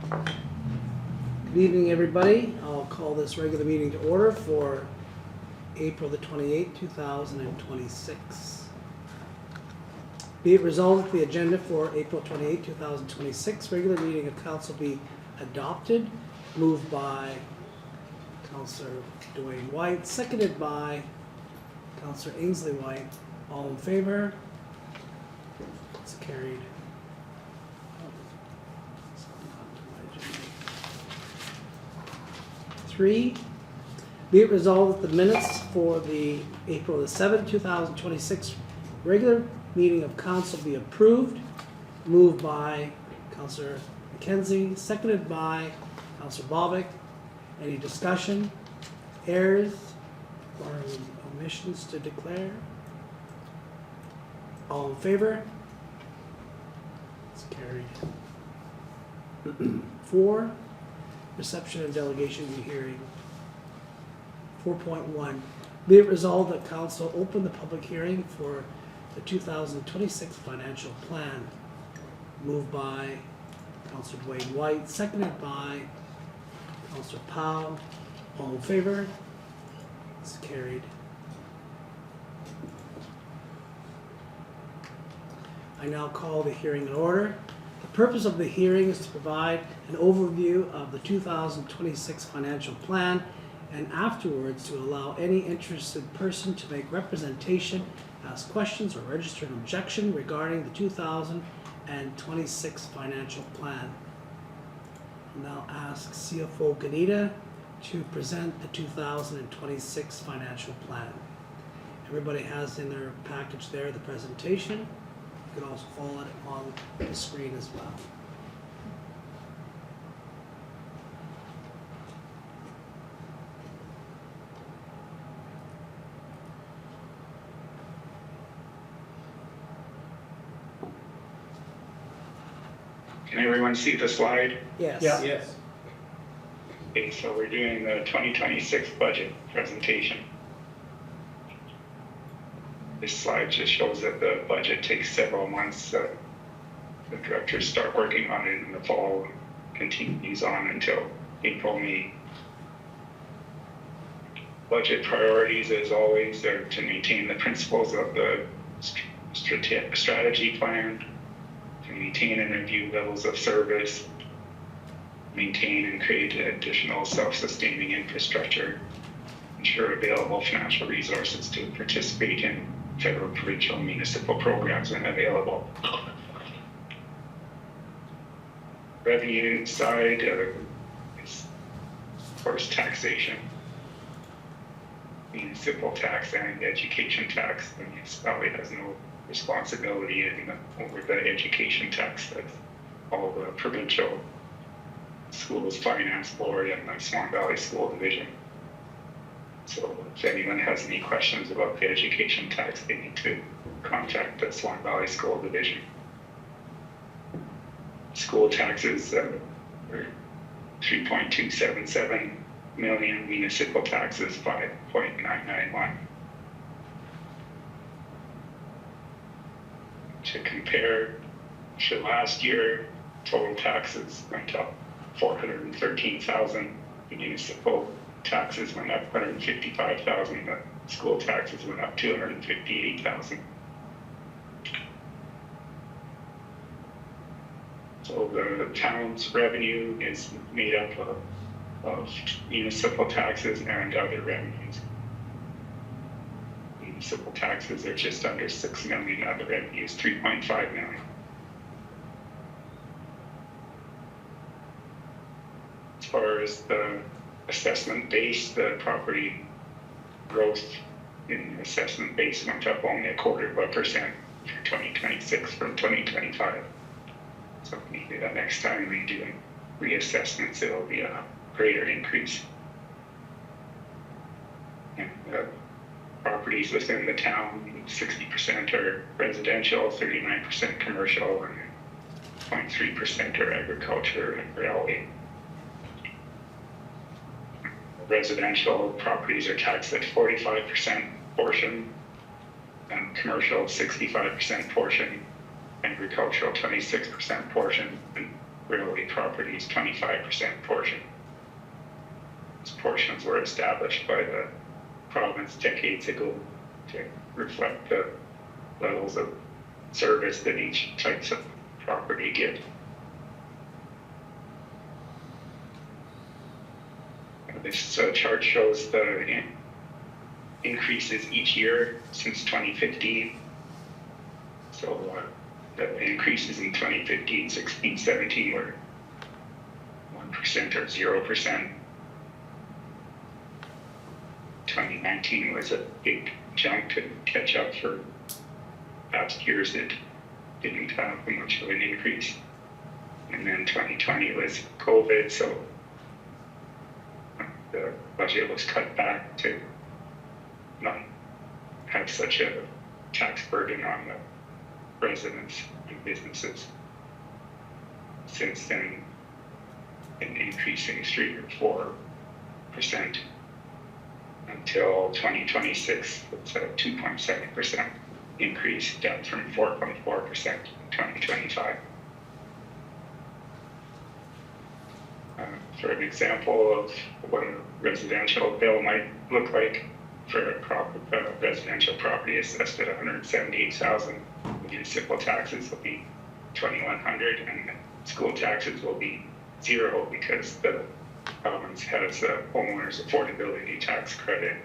Good evening, everybody. I'll call this regular meeting to order for April the 28th, 2026. Be it resolved that the agenda for April 28, 2026 regular meeting of council be adopted. Moved by Councillor Duane Whyte, seconded by Councillor Ainslie Whyte. All in favor? It's carried. 3, be it resolved that the minutes for the April the 7th, 2026 regular meeting of council be approved. Moved by Councillor McKenzie, seconded by Councillor Bobick. Any discussion, errors, or omissions to declare? All in favor? It's carried. 4, reception and delegation hearing. 4.1, be it resolved that council open the public hearing for the 2026 financial plan. Moved by Councillor Duane Whyte, seconded by Councillor Powell. All in favor? It's carried. I now call the hearing in order. The purpose of the hearing is to provide an overview of the 2026 financial plan and afterwards to allow any interested person to make representation, ask questions, or register an objection regarding the 2026 financial plan. I'll now ask CFO Gnida to present the 2026 financial plan. Everybody has in their package there the presentation. You can also follow it on the screen as well. Can everyone see the slide? Yes. Yeah. Yes. Okay, so we're doing the 2026 budget presentation. This slide just shows that the budget takes several months. The directors start working on it in the fall, continues on until April, May. Budget priorities, as always, are to maintain the principles of the strategy plan, to maintain and review levels of service, maintain and create additional self-sustaining infrastructure, ensure available financial resources to participate in federal, provincial, municipal programs when available. Revenue side is, of course, taxation. Municipal tax and education tax. The municipality has no responsibility over the education tax. That's all the provincial schools finance board and the Swan Valley School Division. So if anyone has any questions about the education tax, they need to contact the Swan Valley School Division. School taxes are 3.277 million, municipal taxes 5.991. To compare to last year, total taxes went up 413,000, the municipal taxes went up 155,000, the school taxes went up 258,000. So the town's revenue is made up of municipal taxes and other revenues. Municipal taxes are just under 6 million, other revenues 3.5 million. As far as the assessment base, the property growth in the assessment base went up only 0.25% for 2026 from 2025. So maybe the next time we do reassessments, it'll be a greater increase. And the properties within the town, 60% are residential, 39% commercial, and 0.3% are agriculture and railway. Residential properties are taxed at 45% portion, and commercial 65% portion, agricultural 26% portion, and railway properties 25% portion. These portions were established by the province decades ago to reflect the levels of service that each types of property get. This chart shows the increases each year since 2015. So the increases in 2015, 16, 17 were 1% or 0%. 2019 was a big jump to catch up for past years that didn't have much of an increase. And then 2020 was COVID, so the budget was cut back to not have such a tax burden on the residents and businesses. Since then, an increasing 3 or 4% until 2026. It's a 2.7% increase, down from 4.4% in 2025. For an example of what a residential bill might look like for a residential property assessed at $178,000, municipal taxes will be $2,100, and school taxes will be 0 because the province has a homeowners affordability tax credit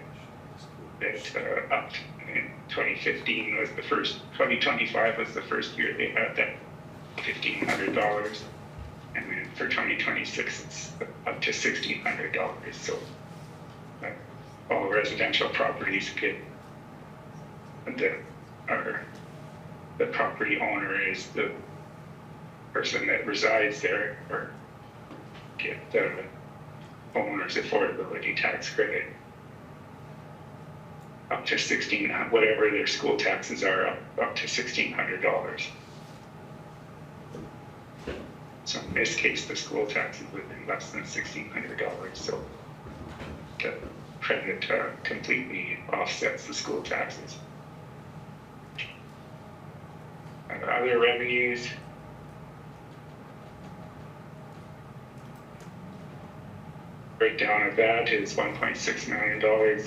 that upped in 2015 was the first, 2025 was the first year they had that $1,500. And then for 2026, it's up to $1,600. So all residential properties get the property owner is the person that resides there, or get the homeowner's affordability tax credit up to whatever their school taxes are, up to $1,600. So in this case, the school taxes would be less than $1,600. So the credit completely offsets the school taxes. And other revenues. Breakdown of that is $1.6 million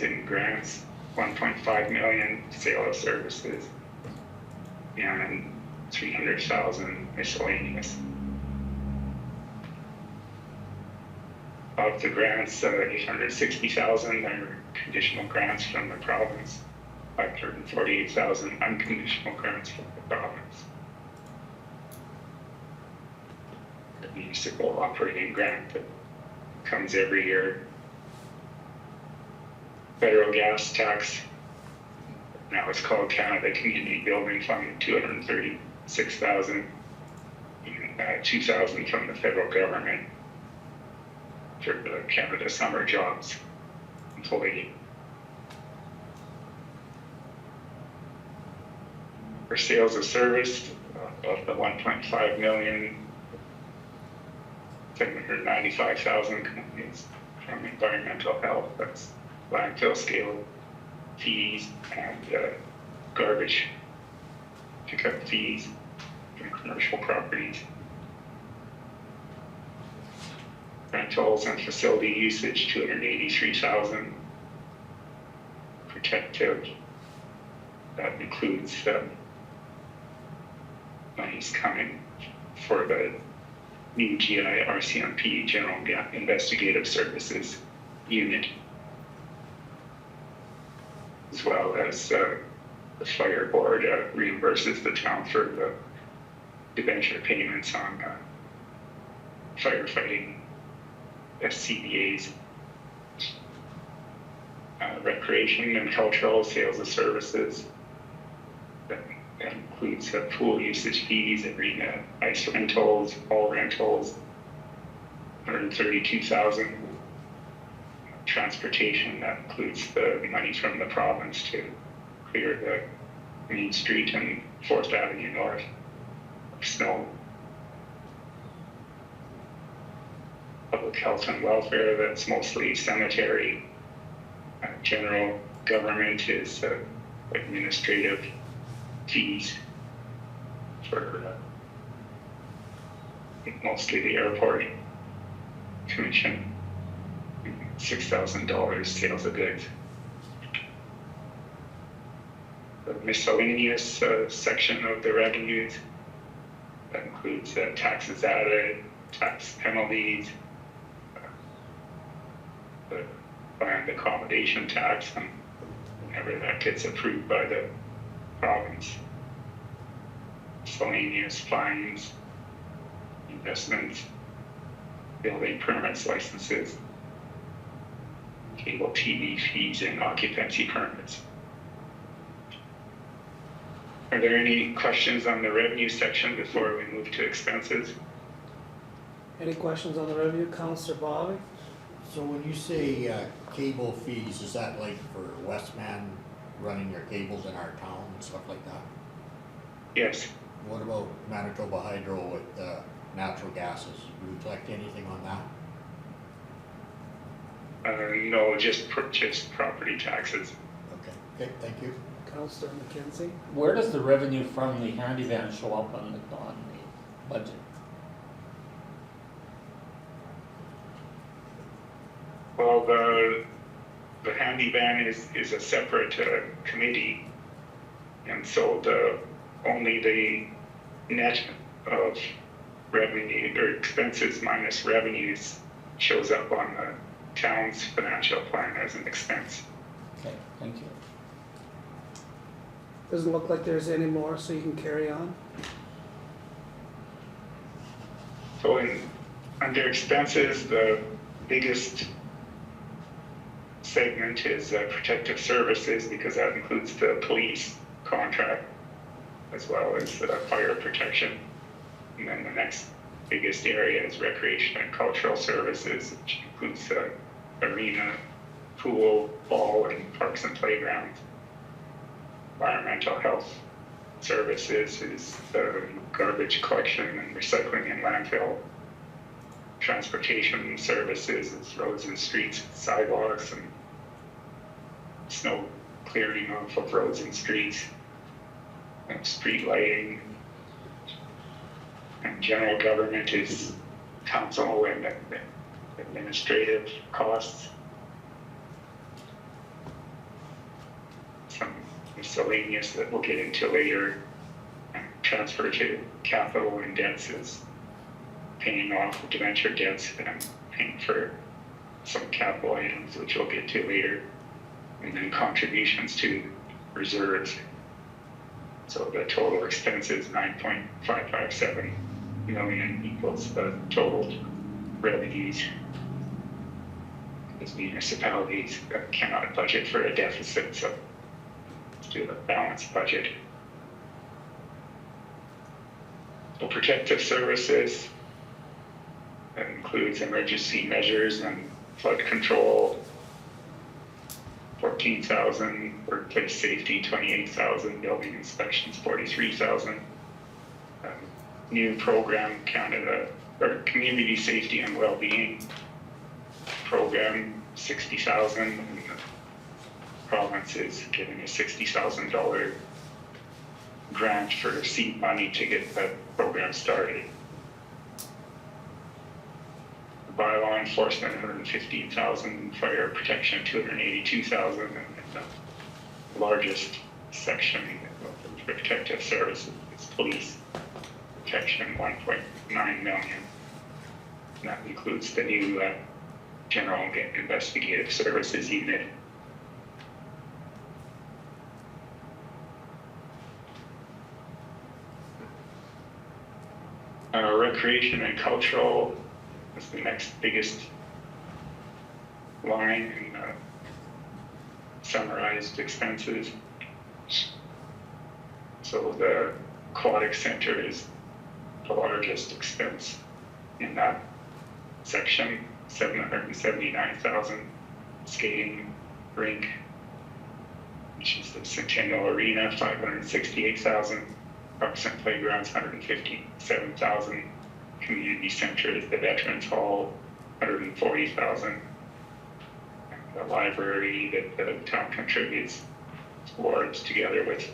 in grants, $1.5 million sale of services, and $300,000 miscellaneous. Of the grants, $860,000 are conditional grants from the province, $548,000 unconditional grants from the province. The municipal operating grant that comes every year. Federal gas tax, now it's called Canada Community Building Fund, $236,000, and $2,000 from the federal government for the Canada Summer Jobs employee. For sales of service, of the $1.5 million, $795,000 companies from environmental health, that's landfill scale fees and garbage pickup fees from commercial properties. Rentals and facility usage, $283,000. Protective, that includes monies coming for the new GI RCMP, General Investigative Services Unit, as well as the fire board reimburses the town for the debenture payments on firefighting SCBAs. Recreation and cultural sales of services, that includes pool usage fees, arena, ice rentals, all rentals, $132,000. Transportation, that includes the money from the province to clear the Main Street and 4th Avenue North of snow. Public health and welfare, that's mostly sanitary. General government is administrative fees for mostly the airport commission, $6,000 sales of goods. The miscellaneous section of the revenues, that includes taxes added, tax penalties, the land accommodation tax, and whenever that gets approved by the province. Miscellaneous fines, investments, building permits, licenses, cable TV fees, and occupancy permits. Are there any questions on the revenue section before we move to expenses? Any questions on the revenue, Councillor Bobick? So when you say cable fees, is that like for Westman running their cables in our town and stuff like that? Yes. What about Manitoba Hydro with natural gases? Do we collect anything on that? No, just property taxes. Okay, thank you. Councillor McKenzie? Where does the revenue from the handy van show up on the budget? Well, the handy van is a separate committee, and so only the net of revenue or expenses minus revenues shows up on the town's financial plan as an expense. Okay, thank you. Doesn't look like there's any more, so you can carry on. So under expenses, the biggest segment is protective services, because that includes the police contract as well as fire protection. And then the next biggest area is recreation and cultural services, which includes arena, pool, ball, and parks and playgrounds. Environmental health services is garbage collection and recycling in landfill. Transportation services is roads and streets, sidewalks, and snow clearing off of roads and streets, and street lighting. And general government is council and administrative costs. Some miscellaneous that we'll get into later. And transfer to capital and debts is paying off debenture debts and paying for some capital items, which we'll get to later. And then contributions to reserves. So the total expense is 9.557 million equals the total revenues. Because municipalities cannot budget for a deficit, so let's do the balanced budget. So protective services, that includes emergency measures and flood control, 14,000, workplace safety, 28,000, building inspections, 43,000. New program, Canada, or community safety and well-being program, 60,000, and the province is giving a $60,000 grant for seed money to get that program started. Bylaw enforcement, 115,000, fire protection, 282,000, and the largest section of protective services is police protection, 1.9 million. And that includes the new general investigative services unit. Recreation and cultural is the next biggest line in summarized expenses. So the aquatic center is the largest expense in that section, 779,000. Skating rink, which is the Centennial Arena, 568,000. Parks and playgrounds, 157,000. Community center is the Veterans Hall, 140,000. The library that the town contributes towards, together with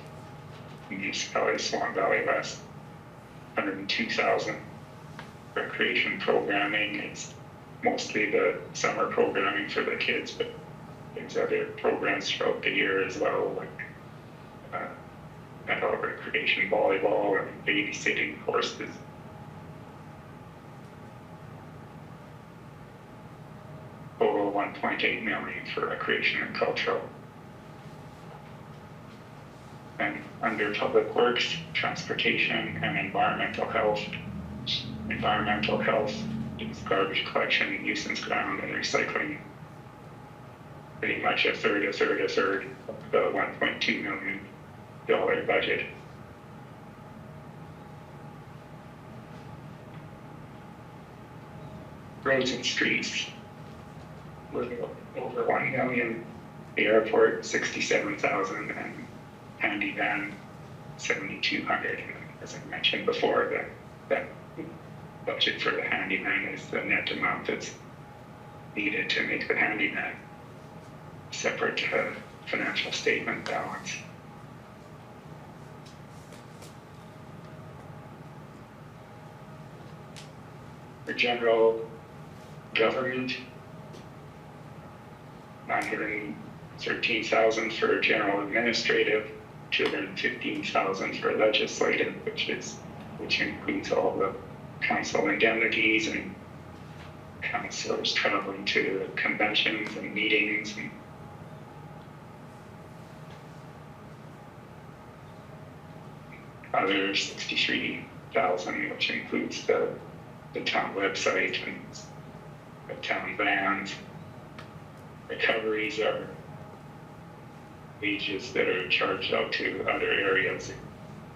municipality Swan Valley West, 102,000. recreation programming. It's mostly the summer programming for the kids, but there's other programs throughout the year as well, like adult recreation volleyball and babysitting courses. Total 1.8 million for recreation and cultural. And under public works, transportation and environmental health is garbage collection, nuisance ground, and recycling. Pretty much a third of the $1.2 million budget. Roads and streets, little over 1 million. The airport 67,000 and handy van 7,200. As I mentioned before, that budget for the handy van is the net amount that's needed to make the handy van separate financial statement balance. For general government, 913,000 for general administrative, 215,000 for legislative, which includes all the council indemnities and councillors traveling to conventions and meetings. And other 63,000, which includes the town website and the town vans. Recoveries are wages that are charged out to other areas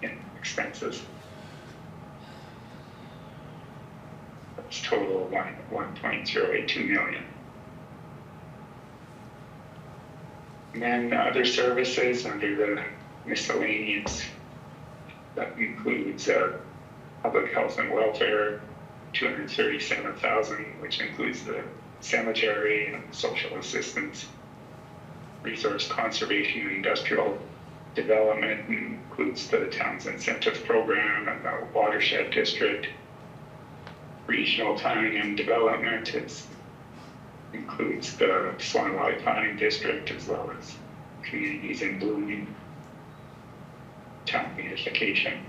in expenses. That's total 1.082 million. And then other services under the miscellaneous, that includes public health and welfare, 237,000, which includes the cemetery and social assistance. Resource conservation and industrial development includes the town's incentive program and the watershed district. Regional planning and development includes the Swan planning district as well as communities in blooming. Town beautification.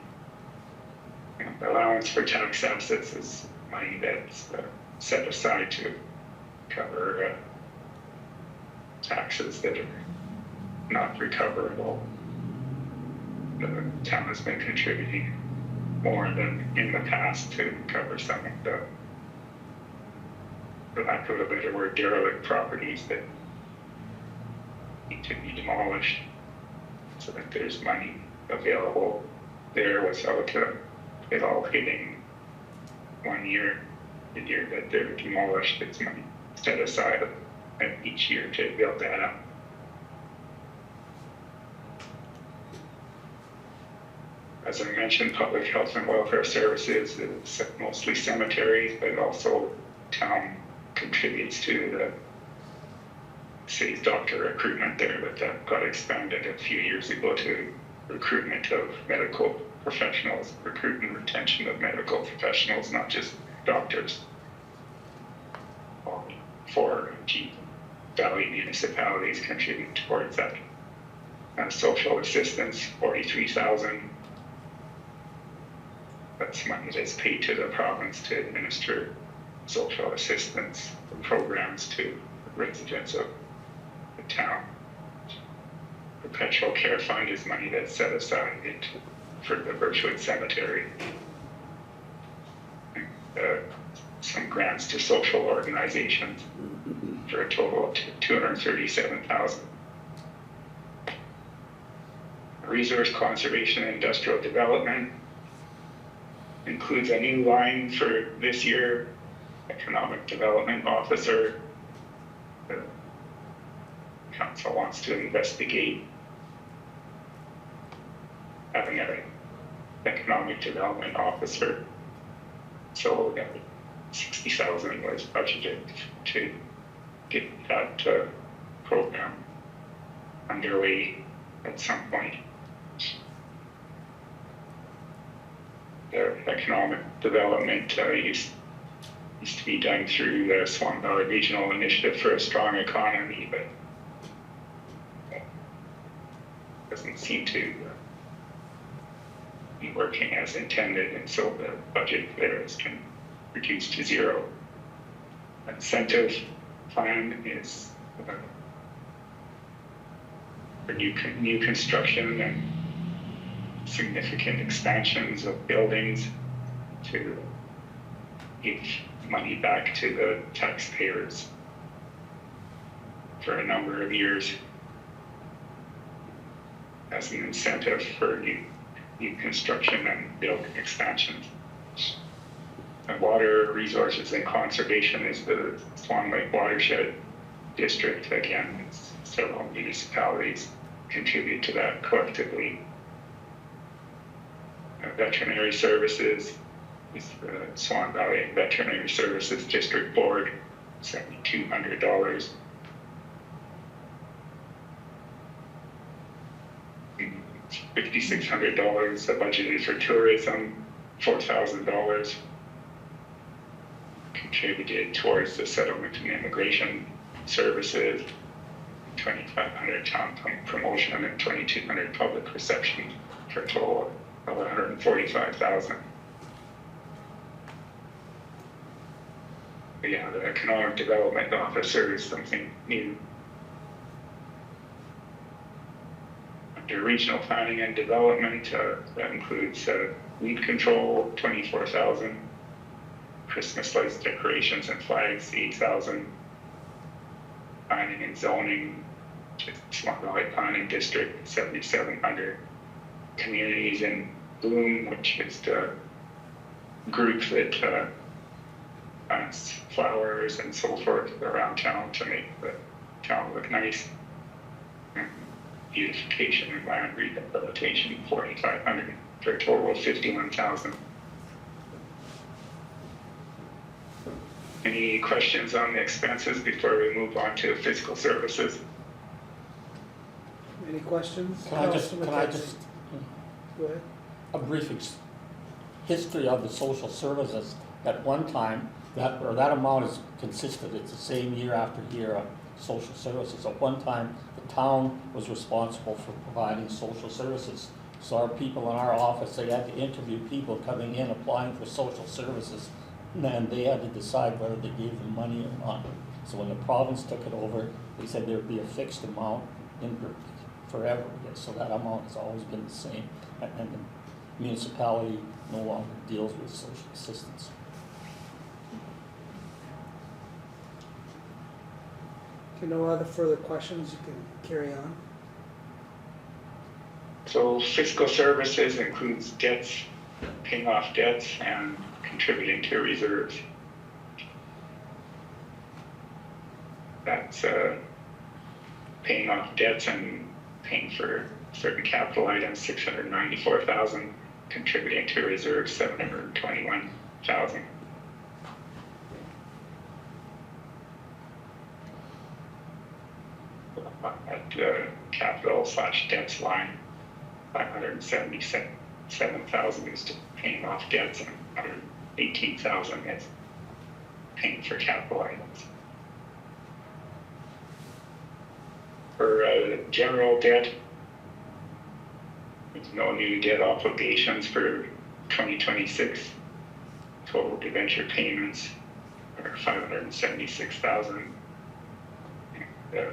And allowance for tax assets is money that's set aside to cover taxes that are not recoverable. The town has been contributing more than in the past to cover some of the, for lack of a better word, derelict properties that need to be demolished so that there's money available there without it all hitting 1 year. The year that they're demolished, it's money set aside each year to build that up. As I mentioned, public health and welfare services is mostly cemeteries, but also town contributes to the city's doctor recruitment there, but that got expanded a few years ago to recruitment of medical professionals, recruit and retention of medical professionals, not just doctors. All 4 Valley municipalities contribute towards that. Social assistance, 43,000. That's money that's paid to the province to administer social assistance programs to residents of the town. Perpetual care fund is money that's set aside for the Birchwood Cemetery. Some grants to social organizations for a total of 237,000. Resource conservation and industrial development includes a new line for this year, economic development officer. The council wants to investigate having an economic development officer. So 60,000 was budgeted to get that program underway at some point. The economic development used to be done through the Swan Valley Regional Initiative for a Strong Economy, but doesn't seem to be working as intended, and so the budget there has been reduced to zero. Incentive plan is for new construction and significant expansions of buildings to give money back to the taxpayers for a number of years as an incentive for new construction and building expansions. And water resources and conservation is the Swan Lake Watershed District. Again, several municipalities contribute to that collectively. Veterinary services is the Swan Valley Veterinary Services District Board, $7,200. $5,600 budgeted for tourism, $4,000 contributed towards the settlement and immigration services, $2,500 town promotion, and $2,200 public reception, for a total of $145,000. But yeah, the economic development officer is something new. Under regional planning and development, that includes weed control, $24,000, Christmas lights, decorations, and flags, $8,000, planning and zoning, Swan Valley Planning District, $7,700, communities in bloom, which is the group that plants flowers and so forth around town to make the town look nice. Beautification and land rehabilitation, $4,500, for a total of $51,000. Any questions on the expenses before we move on to fiscal services? Any questions? Can I just, Go ahead. a brief history of the social services? At one time, that amount is consistent, it's the same year after year of social services. At one time, the town was responsible for providing social services. So our people in our office, they had to interview people coming in applying for social services, and they had to decide whether they gave them money or not. So when the province took it over, they said there would be a fixed amount in forever. So that amount has always been the same, and the municipality no longer deals with social assistance. If you no other further questions, you can carry on. So fiscal services includes debts, paying off debts, and contributing to reserves. That's paying off debts and paying for certain capital items, $694,000, contributing to reserves, $721,000. At capital/debts line, $577,000 is to paying off debts, and $118,000 is paying for capital items. For general debt, there's no new debt obligations for 2026. Total debenture payments are $576,000. The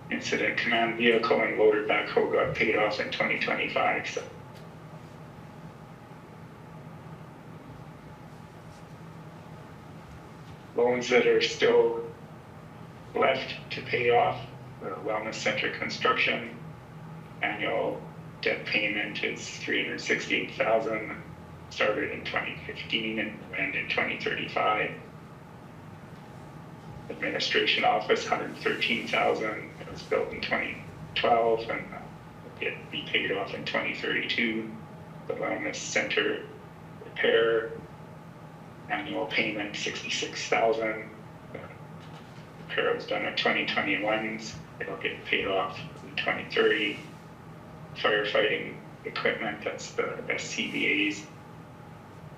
incident command vehicle and loader backhoe got paid off in 2025. So loans that are still left to pay off, the Wellness Center construction, annual debt payment is $368,000, started in 2015 and will end in 2035. Administration office, $113,000. It was built in 2012 and will be paid off in 2032. The Wellness Center repair, annual payment, $66,000. The repair was done in 2021. It'll get paid off in 2030. Firefighting equipment, that's the SCBA's,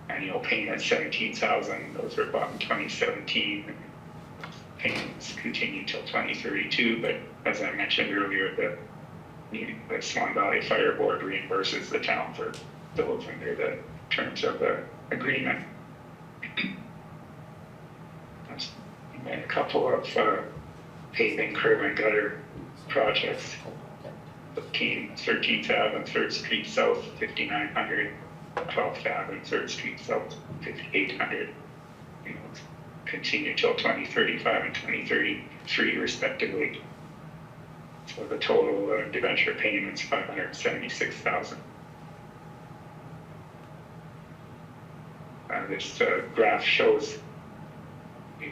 annual payment 17,000. Those were bought in 2017. Payments continue till 2032, but as I mentioned earlier, the Swan Valley Fire Board reimburses the town for those under the terms of the agreement. And then a couple of paving, curb and gutter projects. 13th Ave and 3rd Street South, 5,900. 12th Ave and 3rd Street South, 5,800. Continue till 2035 and 2033 respectively. So the total debenture payments, 576,000. This graph shows the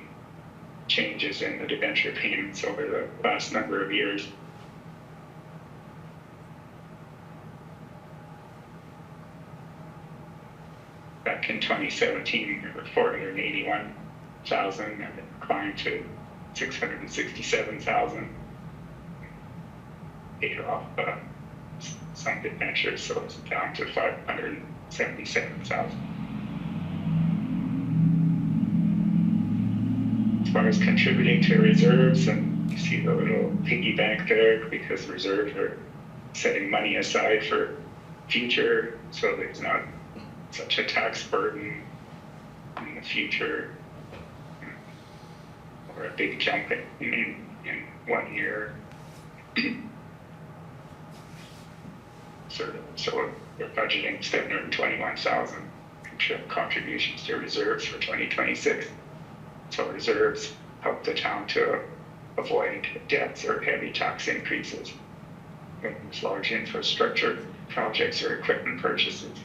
changes in the debenture payments over the last number of years. Back in 2017, we were 481,000, and it climbed to 667,000. Paid off some debentures, so it's down to 577,000. As far as contributing to reserves, and you see the little piggy bank there, because reserves are setting money aside for future, so there's not such a tax burden in the future, or a big jump in 1 year. So we're budgeting 721,000 contributions to reserves for 2026. So reserves help the town to avoid debts or heavy tax increases when there's large infrastructure projects or equipment purchases.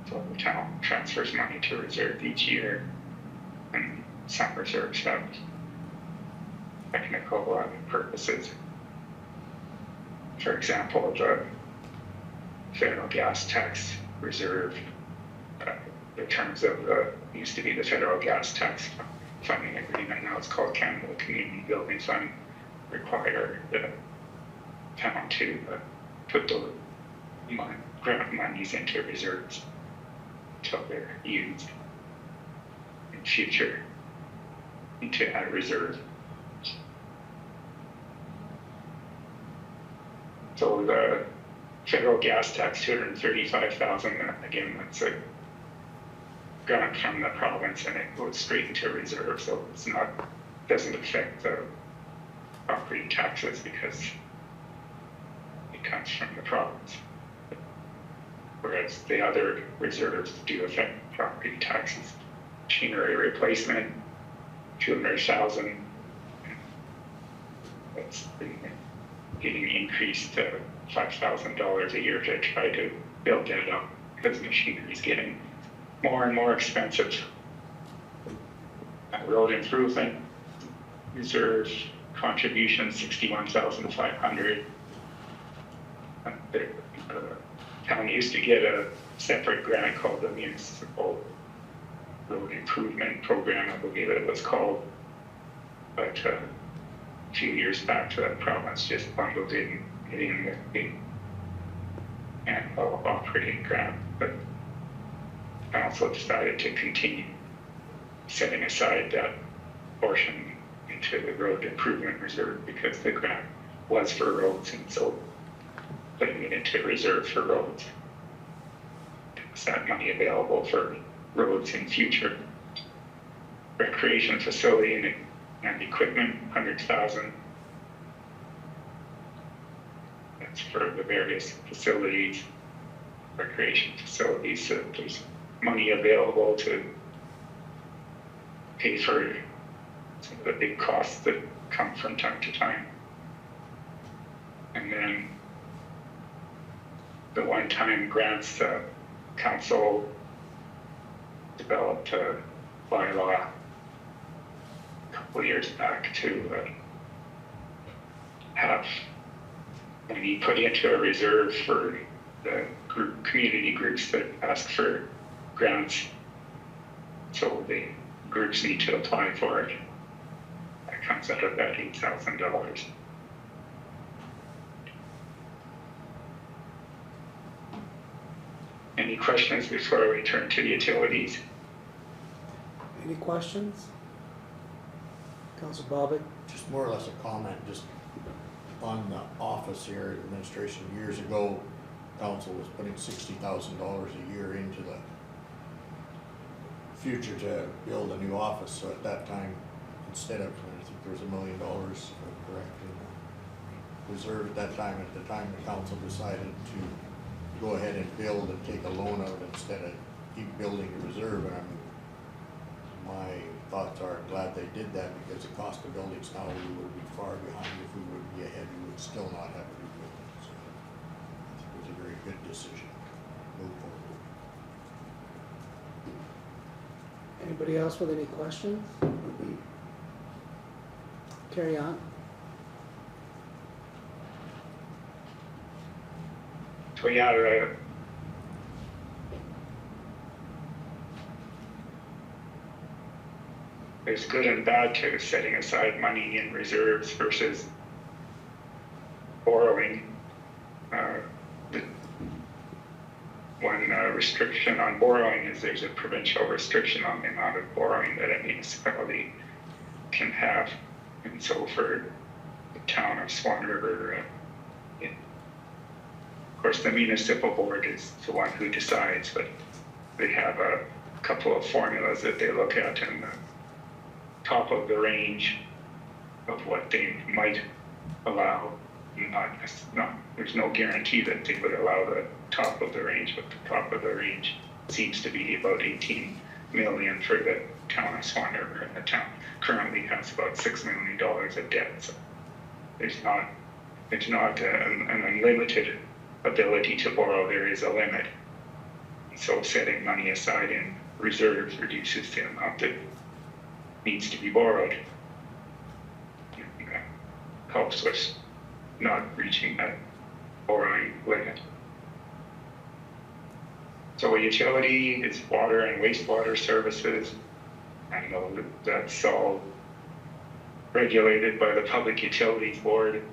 So the town transfers money to reserve each year, and some reserves have technical purposes. For example, the federal gas tax reserve, in terms of used to be the federal gas tax funding agreement, now it's called Canada Community Building Fund, require the town to put the grant monies into reserves until they're used in future into a reserve. So the federal gas tax, 235,000, again, that's a grant from the province, and it goes straight into reserve, so it's not, doesn't affect the property taxes because it comes from the province. Whereas the other reserves do affect property taxes. Machinery replacement, 200,000. That's been getting increased to $5,000 a year to try to build that up because machinery is getting more and more expensive. Road improvement reserve contribution 61,500. The town used to get a separate grant called the Municipal Road Improvement Program, I believe it was called, but a few years back the province just bundled in the annual operating grant, but council decided to continue setting aside that portion into the road improvement reserve because the grant was for roads, and so putting it into reserve for roads. Is that money available for roads in future? Recreation facility and equipment, 100,000. That's for the various facilities, recreation facilities. So there's money available to pay for some of the big costs that come from time to time. And then the one-time grants, council developed a bylaw a couple of years back to have money put into a reserve for the community groups that ask for grants. So the groups need to apply for it. That comes out of that $8,000. Any questions before we turn to utilities? Any questions? Councillor Bobick? Just more or less a comment, just on the office here, administration, years ago, council was putting $60,000 a year into the future to build a new office, so at that time, instead of, I think there was $1 million, if I'm correct, in the reserve at that time, the council decided to go ahead and build and take a loan out instead of keep building the reserve, and my thoughts are glad they did that, because the cost of buildings now, we would be far behind. If we would be ahead, we would still not have a new building, so I think it was a very good decision. Move forward. Anybody else with any questions? Carry on. So yeah, there's good and bad to setting aside money in reserves versus borrowing. The one restriction on borrowing is there's a provincial restriction on the amount of borrowing that a municipality can have. And so for the town of Swan River, of course the municipal board is the one who decides, but they have a couple of formulas that they look at, and the top of the range of what they might allow, there's no guarantee that they would allow the top of the range, but the top of the range seems to be about 18 million for the town of Swan River, and the town currently has about $6 million of debt. So there's not an unlimited ability to borrow. There is a limit. So setting money aside in reserves reduces the amount that needs to be borrowed. Helps us not reaching that borrowing limit. So a utility is water and wastewater services. I know that that's all regulated by the Public Utilities Board.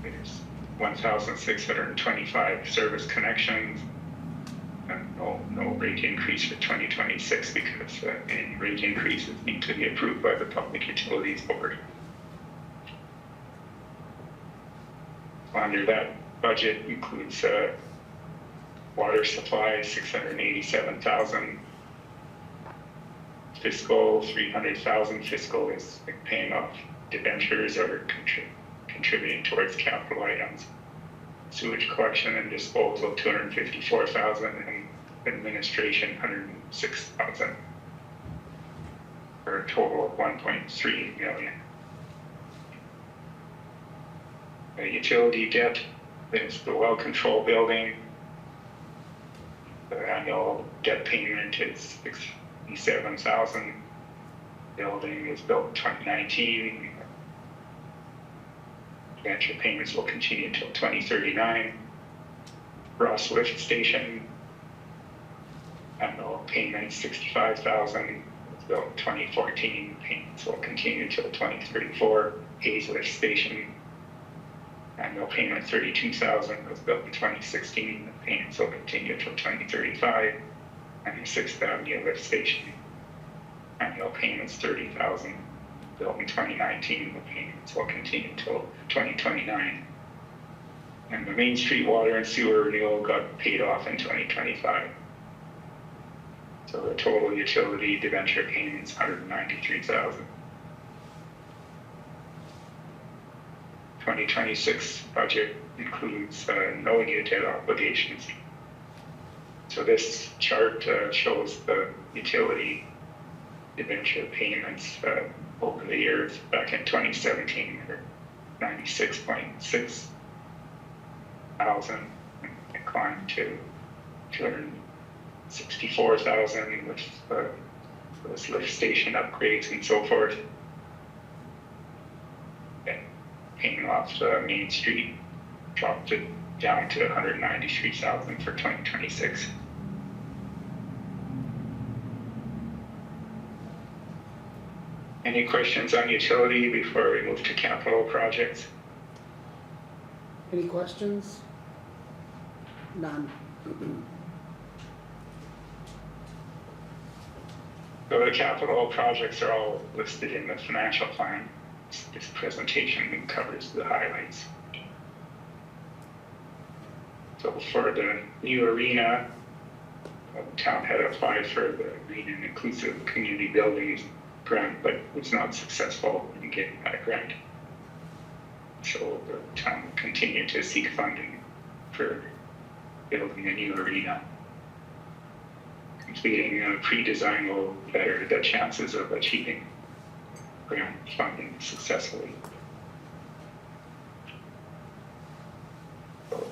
There's 1,625 service connections, and no rate increase for 2026 because any rate increases need to be approved by the Public Utilities Board. Under that budget includes water supply, 687,000. Fiscal, 300,000. Fiscal is paying off debentures or contributing towards capital items. Sewage collection and disposal, 254,000, and administration, 106,000, for a total of 1.3 million. The utility debt is the well control building. The annual debt payment is 67,000. Building was built in 2019. Venture payments will continue until 2039. Ross Lift Station, annual payment 65,000. It was built in 2014. Payments will continue until 2034. Hayes Lift Station, annual payment 32,000. It was built in 2016. The payments will continue until 2035. And the 6th Avenue Lift Station, annual payments 30,000. Built in 2019, the payments will continue until 2029. And the Main Street water and sewer renewal got paid off in 2025. So the total utility debenture payments, 193,000. 2026 budget includes no new debt obligations. So this chart shows the utility debenture payments over the years. Back in 2017, they were 96.6 thousand, and climbed to 264,000 with those lift station upgrades and so forth. And paying off Main Street dropped it down to 193,000 for 2026. Any questions on utility before we move to capital projects? Any questions? None. So the capital projects are all listed in the financial plan. This presentation covers the highlights. So for the new arena, the town had applied for the Green and Inclusive Community Buildings grant, but was not successful in getting that grant. So the town will continue to seek funding for building a new arena. Completing a pre-design will better the chances of achieving grant funding successfully. So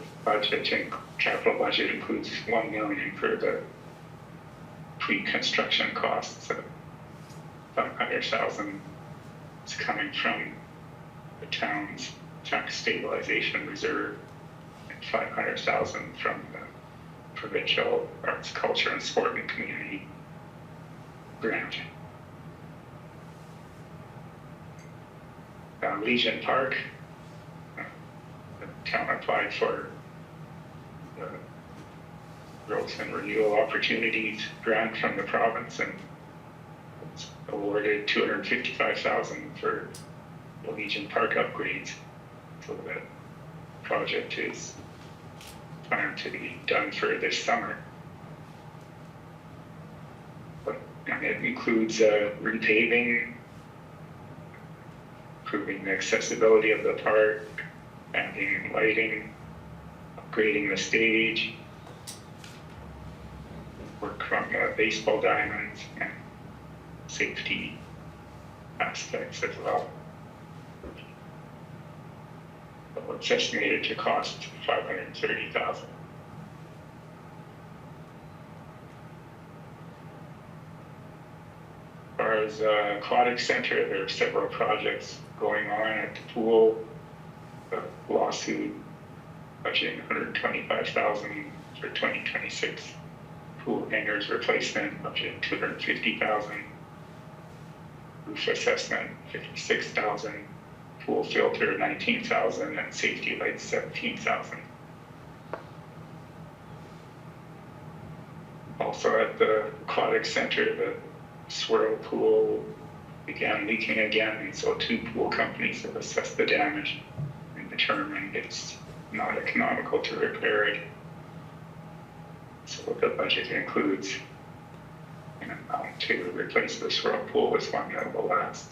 capital budget includes $1 million for the pre-construction costs. So $500,000 is coming from the town's tax stabilization reserve, and $500,000 from the provincial arts, culture, and sport and community grant. Legion Park, the town applied for the growth and renewal opportunities grant from the province and was awarded $255,000 for the Legion Park upgrades. So the project is planned to be done for this summer. And it includes repaving, improving the accessibility of the park, adding lighting, upgrading the stage, work from baseball diamonds, and safety aspects as well. So it's estimated to cost $530,000. As far as aquatic center, there are several projects going on at the pool. The lawsuit budgeting $125,000 for 2026. Pool hangers replacement budgeting $250,000. Roof assessment $56,000. Pool filter $19,000 and safety lights $17,000. Also at the aquatic center, the swirl pool began leaking again, and so 2 pool companies have assessed the damage and determined it's not economical to repair it. So the budget includes an amount to replace the swirl pool with one that will last.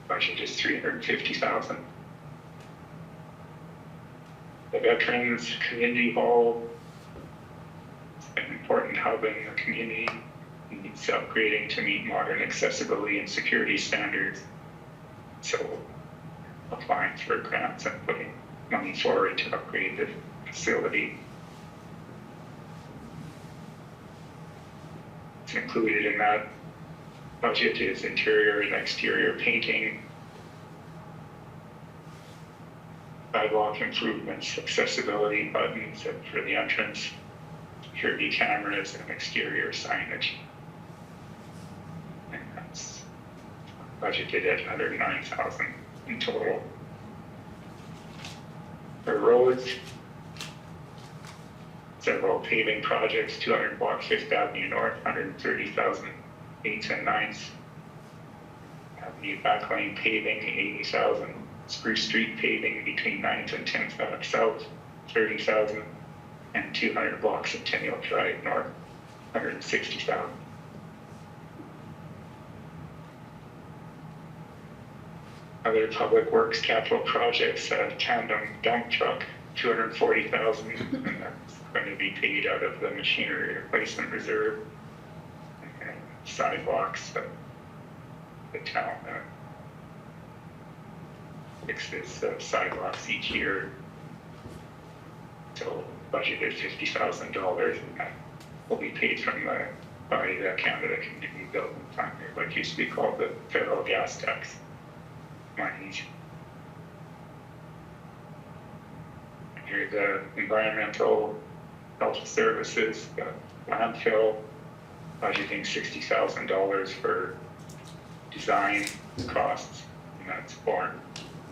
Budget is $350,000. The Veterans Community Hall, an important hub in the community, needs upgrading to meet modern accessibility and security standards. So applying for grants and putting money forward to upgrade the facility. It's included in that budget is interior and exterior painting, sidewalk improvements, accessibility buttons for the entrance, security cameras, and exterior signage. And that's budgeted at $109,000 in total. For roads, several paving projects, 200 block 5th Avenue North, $130,000, 8th and 9th. Avenue Backlane paving, $80,000. Spruce Street paving between 9th and 10th Ave South, $30,000. And 200 blocks of Tewnion Drive North, $160,000. Other public works capital projects, tandem dump truck, $240,000, and that's going to be paid out of the machinery replacement reserve. And sidewalks, the town fixes sidewalks each year. So budgeted $50,000, and that will be paid from by the Canada Community Building Fund, what used to be called the federal gas tax monies. Here the environmental health services, the landfill, budgeting $60,000 for design costs, and that's borne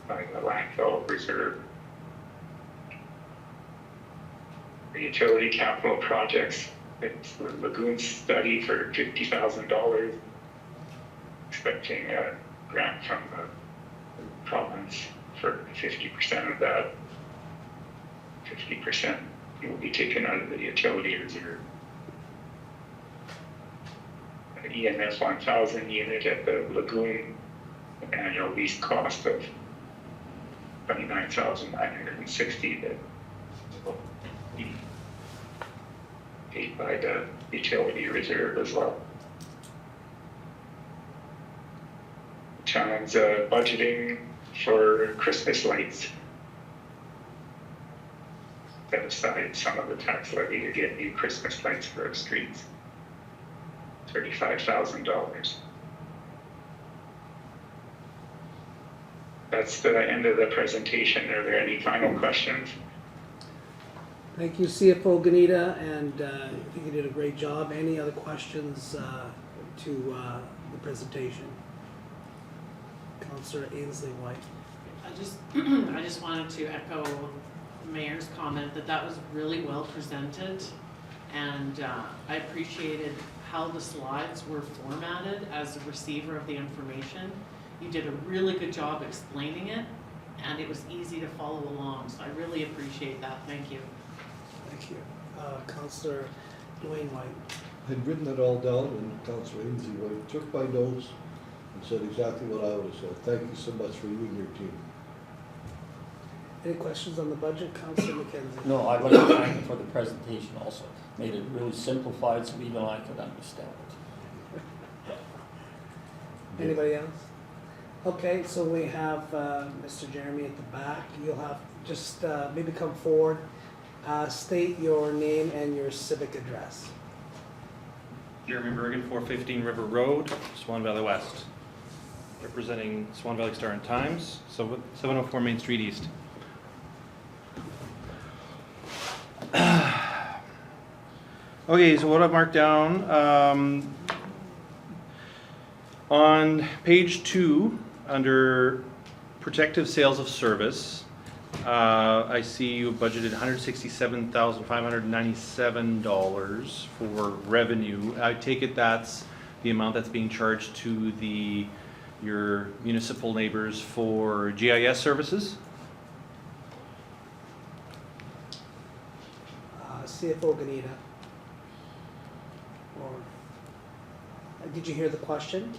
by the landfill reserve. The utility capital projects, it's the lagoon study for $50,000, expecting a grant from the province for 50% of that. 50% will be taken out of the utility reserve. An EMS 1000 unit at the lagoon, an annual lease cost of $29,960 that will be paid by the utility reserve as well. Town's budgeting for Christmas lights. Set aside some of the tax levy to get new Christmas lights for our streets. $35,000. That's the end of the presentation. Are there any final questions? Thank you, CFO Gnida, and I think you did a great job. Any other questions to the presentation? Councillor Ainslie Whyte. I just wanted to echo the Mayor's comment that was really well presented, and I appreciated how the slides were formatted as a receiver of the information. You did a really good job explaining it, and it was easy to follow along, so I really appreciate that. Thank you. Thank you. Councillor Duane Whyte. I'd written it all down, and Councillor Ainslie Whyte took my notes and said exactly what I would have said. Thank you so much for you and your team. Any questions on the budget, Councillor McKenzie? No, I'd like to thank you for the presentation also. Made it really simplified so even I could understand it. Anybody else? Okay, so we have Mr. Jeremy at the back. You'll have just maybe come forward, state your name and your civic address. Jeremy Bergen, 415 River Road, Swan Valley West. Representing Swan Valley Star and Times, so 704 Main Street East. Okay, so what I've marked down, on page 2, under protective sales of service, I see you budgeted $167,597 for revenue. I take it that's the amount that's being charged to your municipal neighbors for GIS services? CFO Gnida. Or did you hear the question?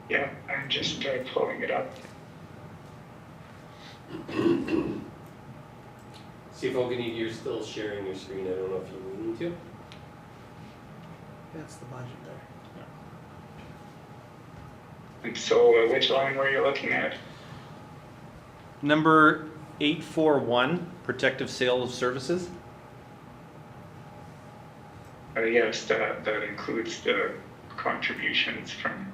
Yeah, I'm just pulling it up. CFO Gnida, you're still sharing your screen. I don't know if you need to. That's the budget there. And so which line were you looking at? Number 841, protective sale of services. Yes, that includes the contributions from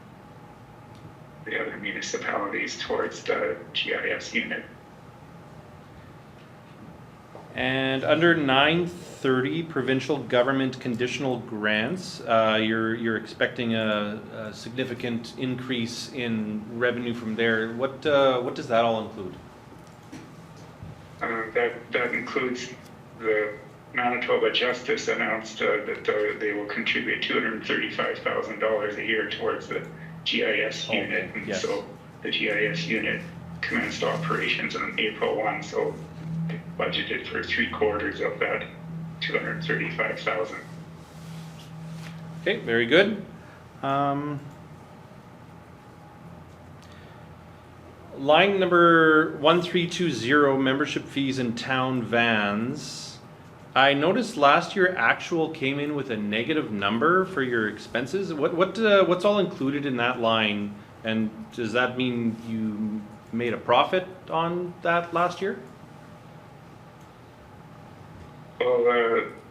the other municipalities towards the GIS unit. And under 930, provincial government conditional grants, you're expecting a significant increase in revenue from there. What does that all include? That includes the Manitoba Justice announced that they will contribute $235,000 a year towards the GIS unit, and yes. so the GIS unit commenced operations on April 1, so they budgeted for 3/4 of that $235,000. Okay, very good. Line number 1320, membership fees in town vans. I noticed last year actual came in with a negative number for your expenses. What's all included in that line, and does that mean you made a profit on that last year? Well,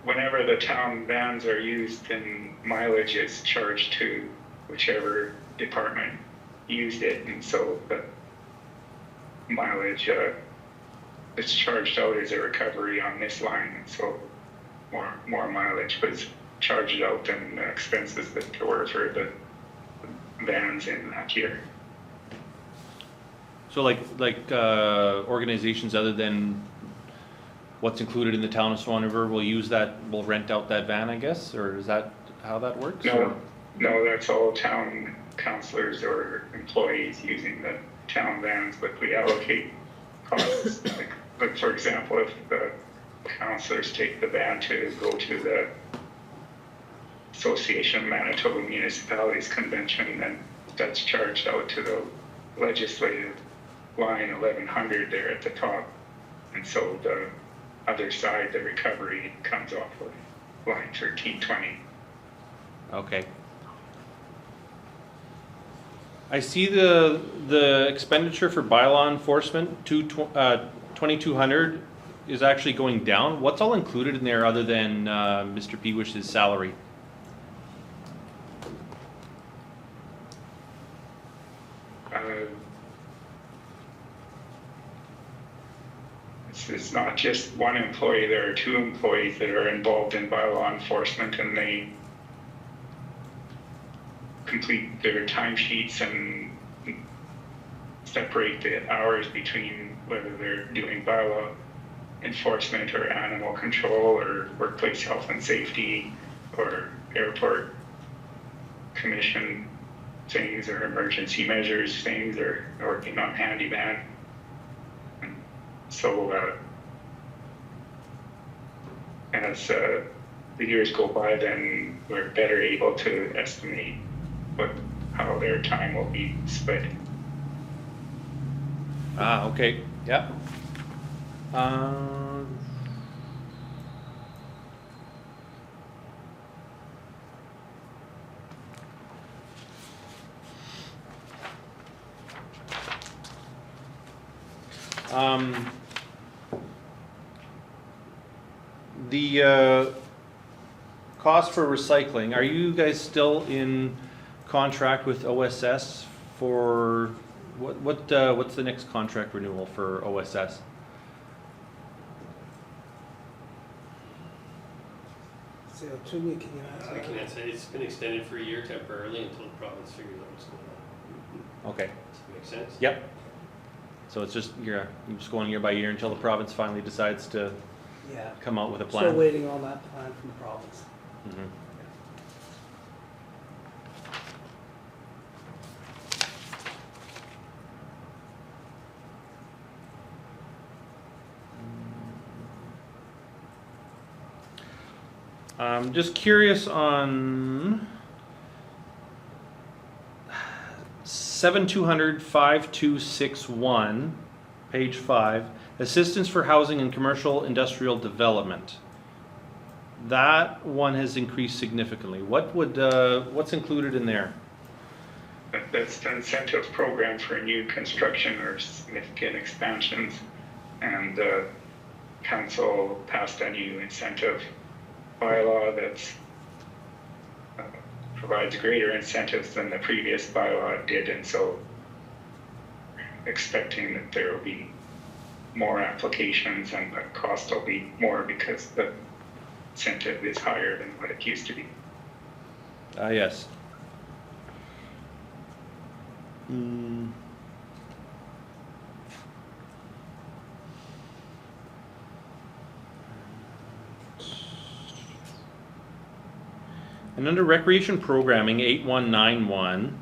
whenever the town vans are used, then mileage is charged to whichever department used it, and so the mileage is charged out as a recovery on this line, and so more mileage was charged out than the expenses that were for the vans in that year. So like organizations other than what's included in the town of Swan River will use that, will rent out that van, I guess, or is that how that works? No, that's all town councillors or employees using the town vans, but we allocate costs. Like for example, if the councillors take the van to go to the Association of Manitoba Municipalities Convention, then that's charged out to the legislative line 1100 there at the top. And so the other side, the recovery, comes off of line 1320. Okay. I see the expenditure for bylaw enforcement, 2,200 is actually going down. What's all included in there other than Mr. Pewish's salary? It's not just one employee, there are two employees that are involved in bylaw enforcement, and they complete their timesheets and separate the hours between whether they're doing bylaw enforcement or animal control or workplace health and safety or airport commission things or emergency measures things or working on handyman. So as the years go by, then we're better able to estimate how their time will be split. Ah, okay, yeah. The cost for recycling, are you guys still in contract with OSS for, what's the next contract renewal for OSS? So, Tewnion, can you answer I that? can answer, it's been extended for a year temporarily until the province figures out what's going on. Okay, Does that make sense? yep. So it's just, you're just going year by year until the province finally decides to Yeah. come out with a Still plan? waiting on that plan from the province. Mhm. I'm just curious on 7,200,5261, page 5, assistance for housing and commercial industrial development. That one has increased significantly. What's included in there? That's the incentive program for new construction or significant expansions, and the council passed a new incentive bylaw that provides greater incentives than the previous bylaw did, and so expecting that there will be more applications and the cost will be more because the incentive is higher than what it used to be. Yes. And under recreation programming, 8191,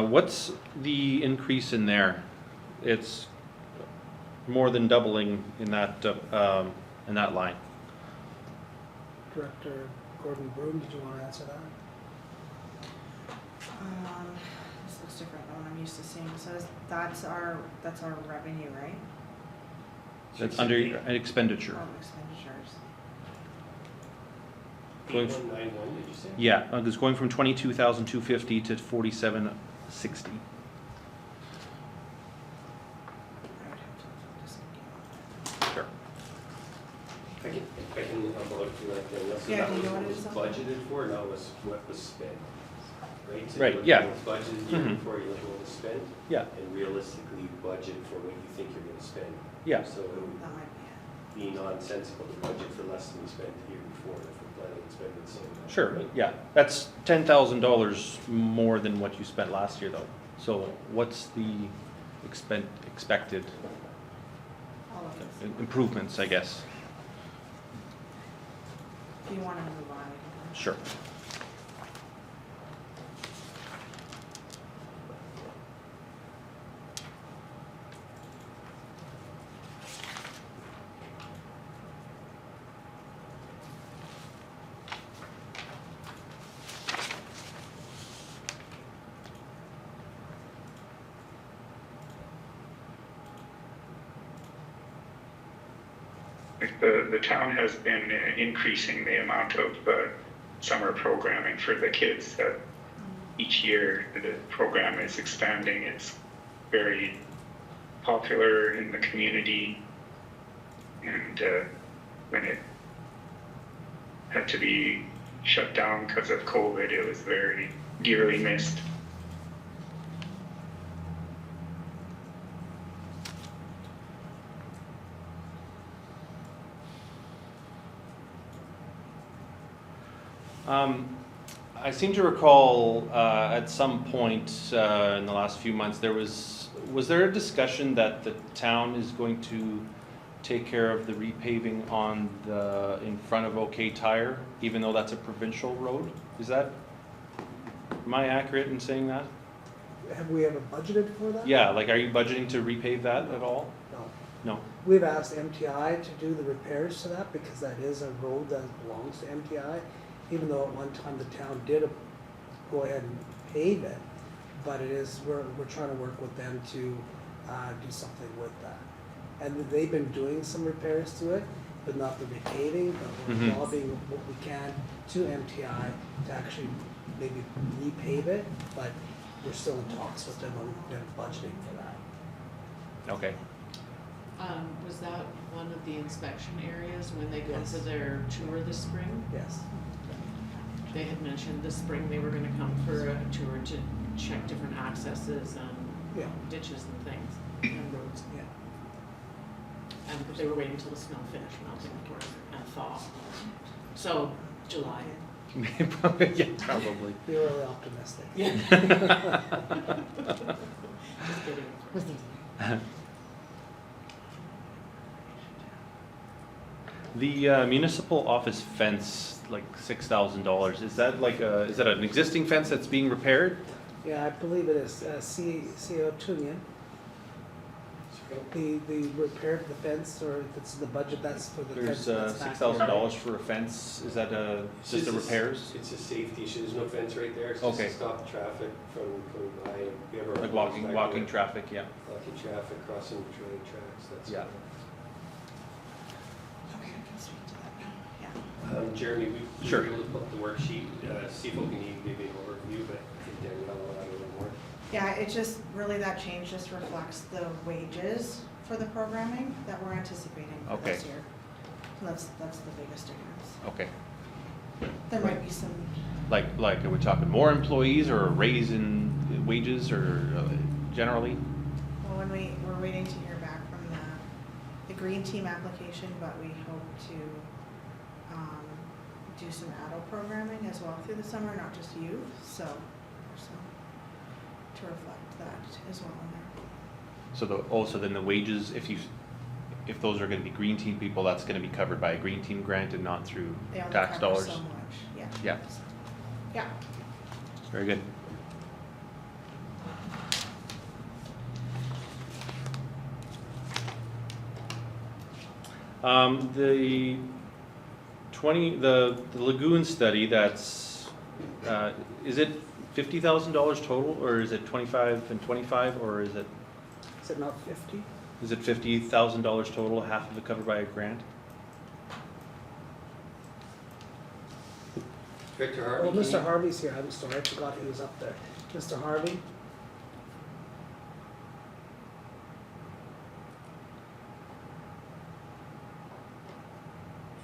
what's the increase in there? It's more than doubling in that line. Director Gordon-Broome, did you want to answer that? This looks different than what I'm used to seeing. So that's our revenue, right? That's under expenditure. Oh, expenditures. 8191, did you say? Yeah, it's going from 22,250 to 4760. I would have to just get Sure. I can have a look through that then. So Yeah, that do you was know what what it was is? budgeted for, now was what was spent. Right? So Right, you look yeah. at what's budgeted the year Mhm. before, you look at what was spent, Yeah, and realistically budget for what you think you're gonna spend. yeah. So it would that might be it. be nonsensical to budget for less than you spent the year before, if planning and spending the same. Sure, yeah, that's $10,000 more than what you spent last year though. So what's the expected All of this. improvements, I guess? If you wanna move on, we can. Sure. Like the town has been increasing the amount of summer programming for the kids. Each year the program is expanding. It's very popular in the community, and when it had to be shut down because of COVID, it was very dearly missed. I seem to recall at some point in the last few months was there a discussion that the town is going to take care of the repaving on in front of OK Tire, even though that's a provincial road? Am I accurate in saying that? Have we ever budgeted for that? Yeah, like are you budgeting to repave that at all? No. No. We've asked MTI to do the repairs to that because that is a road that belongs to MTI, even though at one time the town did go ahead and pave it. But we're trying to work with them to do something with that. And they've been doing some repairs to it, but not the repaving, but we're lobbying what we can to MTI to actually maybe repave it, but we're still in talks with them on them budgeting for that. Okay. Was that one of the inspection areas when they go Yes. for their tour this spring? Yes. They had mentioned this spring they were gonna come for a tour to check different accesses and Yeah. ditches and things and roads. Yeah. And they were waiting until the snow finished melting, of course, and thaw. So, July. Yeah, probably. You're really optimistic. Yeah. Just kidding. The municipal office fence, like $6,000, is that is that an existing fence that's being repaired? Yeah, I believe it is CO Tewnion. The repair of the fence, or if it's the budget, that's for the fence. There's that's back there. $6,000 for a fence, is that just the repairs? It's a safety issue, there's no fence right there, it's just Okay. to stop traffic from coming by. We have our Like rules back walking there. traffic, yeah. Walking traffic, crossing train tracks, that's. Yeah. Okay, I can speak to that now, yeah. Jeremy, we Sure. were able to put up the worksheet, see if we can even give you an overview, but I think Danielle will add a little more. Yeah, it just, really that change just reflects the wages for the programming that we're anticipating for this Okay. year. So that's the biggest difference. Okay. There might be some, Like, are we talking more employees or a raise in wages or generally? well, we're waiting to hear back from the green team application, but we hope to do some adult programming as well through the summer, not just youth, so to reflect that as well in there. So also then the wages, if those are gonna be green team people, that's gonna be covered by a green team grant and not through They only tax cover dollars? so much, yeah. Yeah, Yeah. very good. The lagoon study, that's, is it $50,000 total, or is it 25 and 25, or is it not 50? Is it $50,000 total, half of it covered by a grant? Director Harvey? Oh, can Mr. you- Harvey's here, I'm sorry, I forgot he was up there. Mr. Harvey?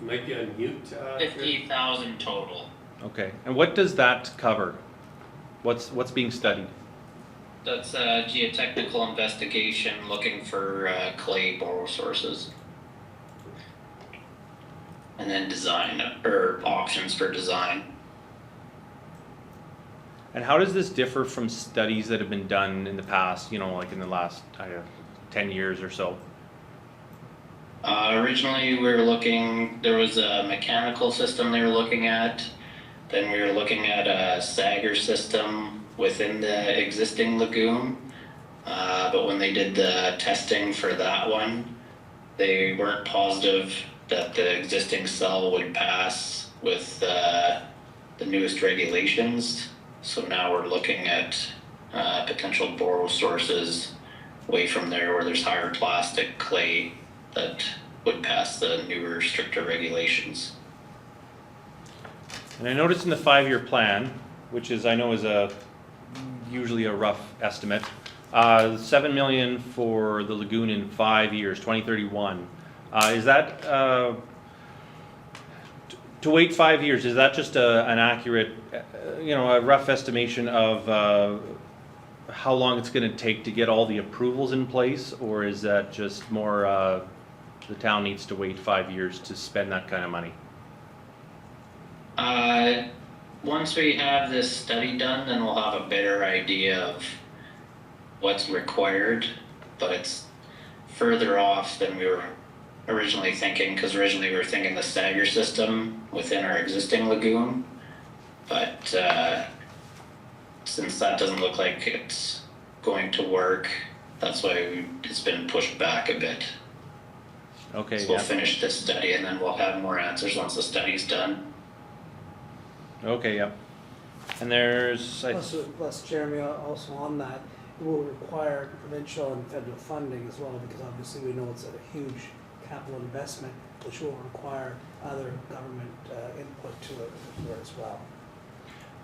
You might be on mute. 50,000 total. Okay, and what does that cover? What's being studied? That's a geotechnical investigation looking for clay borrow sources. and then design, or options for design. And how does this differ from studies that have been done in the past, you know, like in the last, I don't know, 10 years or so? Originally, we were looking, there was a mechanical system they were looking at. Then we were looking at a Sager system within the existing lagoon. But when they did the testing for that one, they weren't positive that the existing cell would pass with the newest regulations. So now we're looking at potential bore sources away from there where there's higher plastic clay that would pass the newer, stricter regulations. And I noticed in the 5-year plan, which is, I know is usually a rough estimate, 7 million for the lagoon in 5 years, 2031. Is that, to wait 5 years, is that just an accurate, a rough estimation of how long it's gonna take to get all the approvals in place? Or is that just more, the town needs to wait 5 years to spend that kind of money? Once we have this study done, then we'll have a better idea of what's required, but it's further off than we were originally thinking, because originally we were thinking the Sager system within our existing lagoon, but since that doesn't look like it's going to work, that's why it's been pushed back a bit. Okay, So we'll yeah. finish this study and then we'll have more answers once the study's done. Okay, yeah. And there's, Plus Jeremy, also on that, it will require provincial and federal funding as well, because obviously we know it's a huge capital investment, which will require other government input to it as well.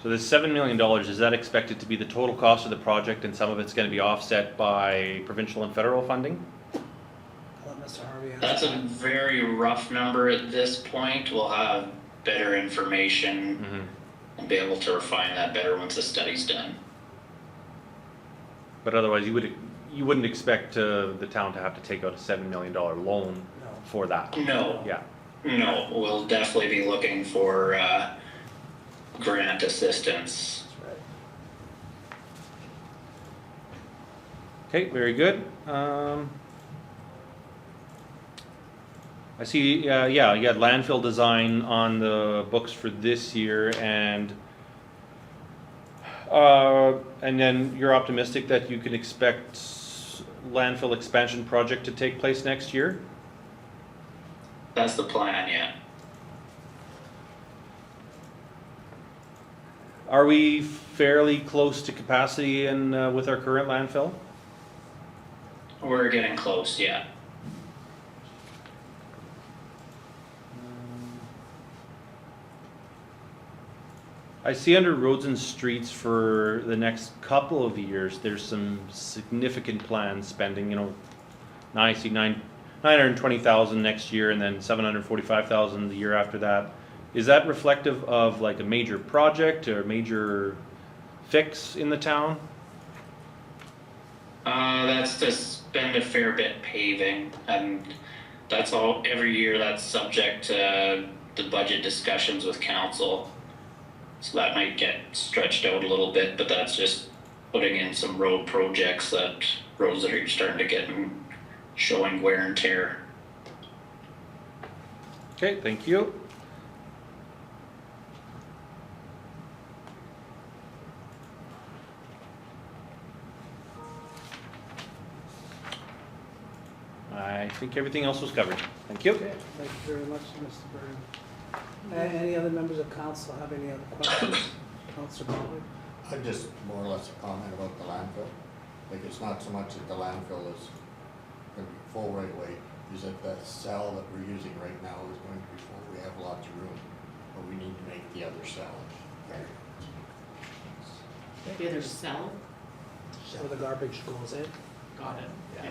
so this $7 million, is that expected to be the total cost of the project, and some of it's gonna be offset by provincial and federal funding? I'll let Mr. Harvey answer. That's a very rough number at this point. We'll have better information Mm-hmm. and be able to refine that better once the study's done. But otherwise, you wouldn't expect the town to have to take out a $7 million loan No. for that? No, Yeah, no, we'll definitely be looking for grant assistance. That's right. okay, very good. I see, yeah, you got landfill design on the books for this year, and then you're optimistic that you can expect landfill expansion project to take place next year? That's the plan, yeah. Are we fairly close to capacity in with our current landfill? We're getting close, yeah. I see under roads and streets for the next couple of years, there's some significant planned spending, now I see 920,000 next year and then 745,000 the year after that. Is that reflective of like a major project or a major fix in the town? That's to spend a fair bit paving, and that's all, every year that's subject to the budget discussions with council. So that might get stretched out a little bit, but that's just putting in some road projects, roads that are starting to get showing wear and tear. Okay, thank you. I think everything else was covered. Thank you. Okay, thank you very much, Mr. Byrne. Any other members of council have any other questions? Councillor Bobick? I just more or less a comment about the landfill. Like, it's not so much that the landfill is going to be full right away, is that the cell that we're using right now is going to be full. We have lots of room, but we need to make the other cell better. The other cell, Where the garbage goes in. got it, okay.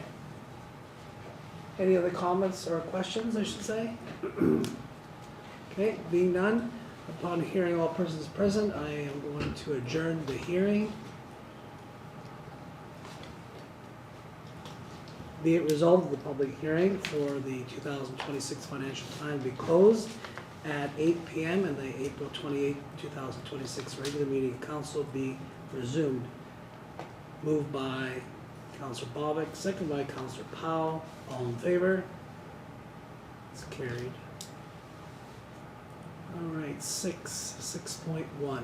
Any other comments or questions, I should say? Okay, being none, upon hearing all persons present, I am going to adjourn the hearing. Be it resolved that the public hearing for the 2026 financial time be closed at 8 PM and the April 28, 2026 regular meeting of council be resumed. Moved by Councillor Bobick, second by Councillor Powell. All in favor? It's carried. All right, 6.1.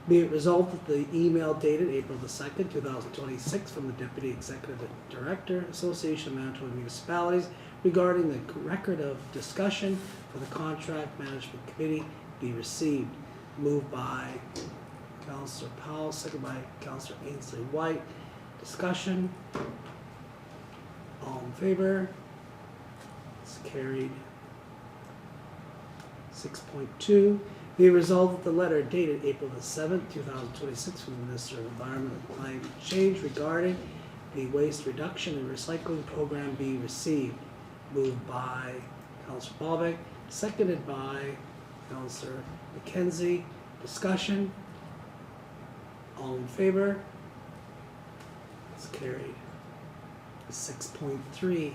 Be it resolved that the email dated April the 2nd, 2026 from the Deputy Executive Director, Association of Manitoba Municipalities regarding the record of discussion for the Contract Management Committee be received. Moved by Councillor Powell, second by Councillor Ainslie Whyte. Discussion. All in favor? It's carried. 6.2. Be it resolved that the letter dated April the 7th, 2026 from the Minister of Environment and Climate Change regarding the waste reduction and recycling program be received. Moved by Councillor Bobick, seconded by Councillor McKenzie. Discussion. All in favor? It's carried. 6.3.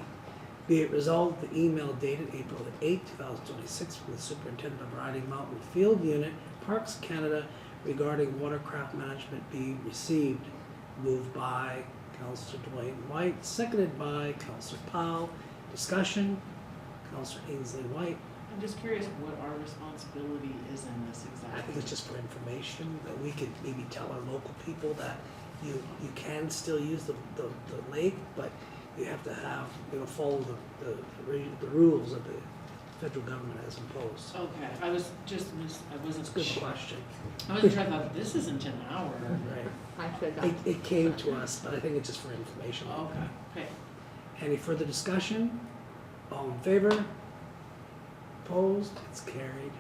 Be it resolved, the email dated April the 8th, 2026 from the Superintendent of Riding Mountain Field Unit, Parks Canada regarding watercraft management be received. Moved by Councillor Duane Whyte, seconded by Councillor Powell. Discussion. Councillor Ainslie Whyte. I'm just curious what our responsibility is in this I exactly. think it's just for information, that we could maybe tell our local people that you can still use the lake, but you have to have, follow the rules that the federal government has imposed. Okay, I was just, I wasn't. It's a good question. I wasn't sure, I thought, this isn't an hour. Right. It came to us, but I think it's just for information. Okay. Any further discussion? All in favor? Opposed? It's carried.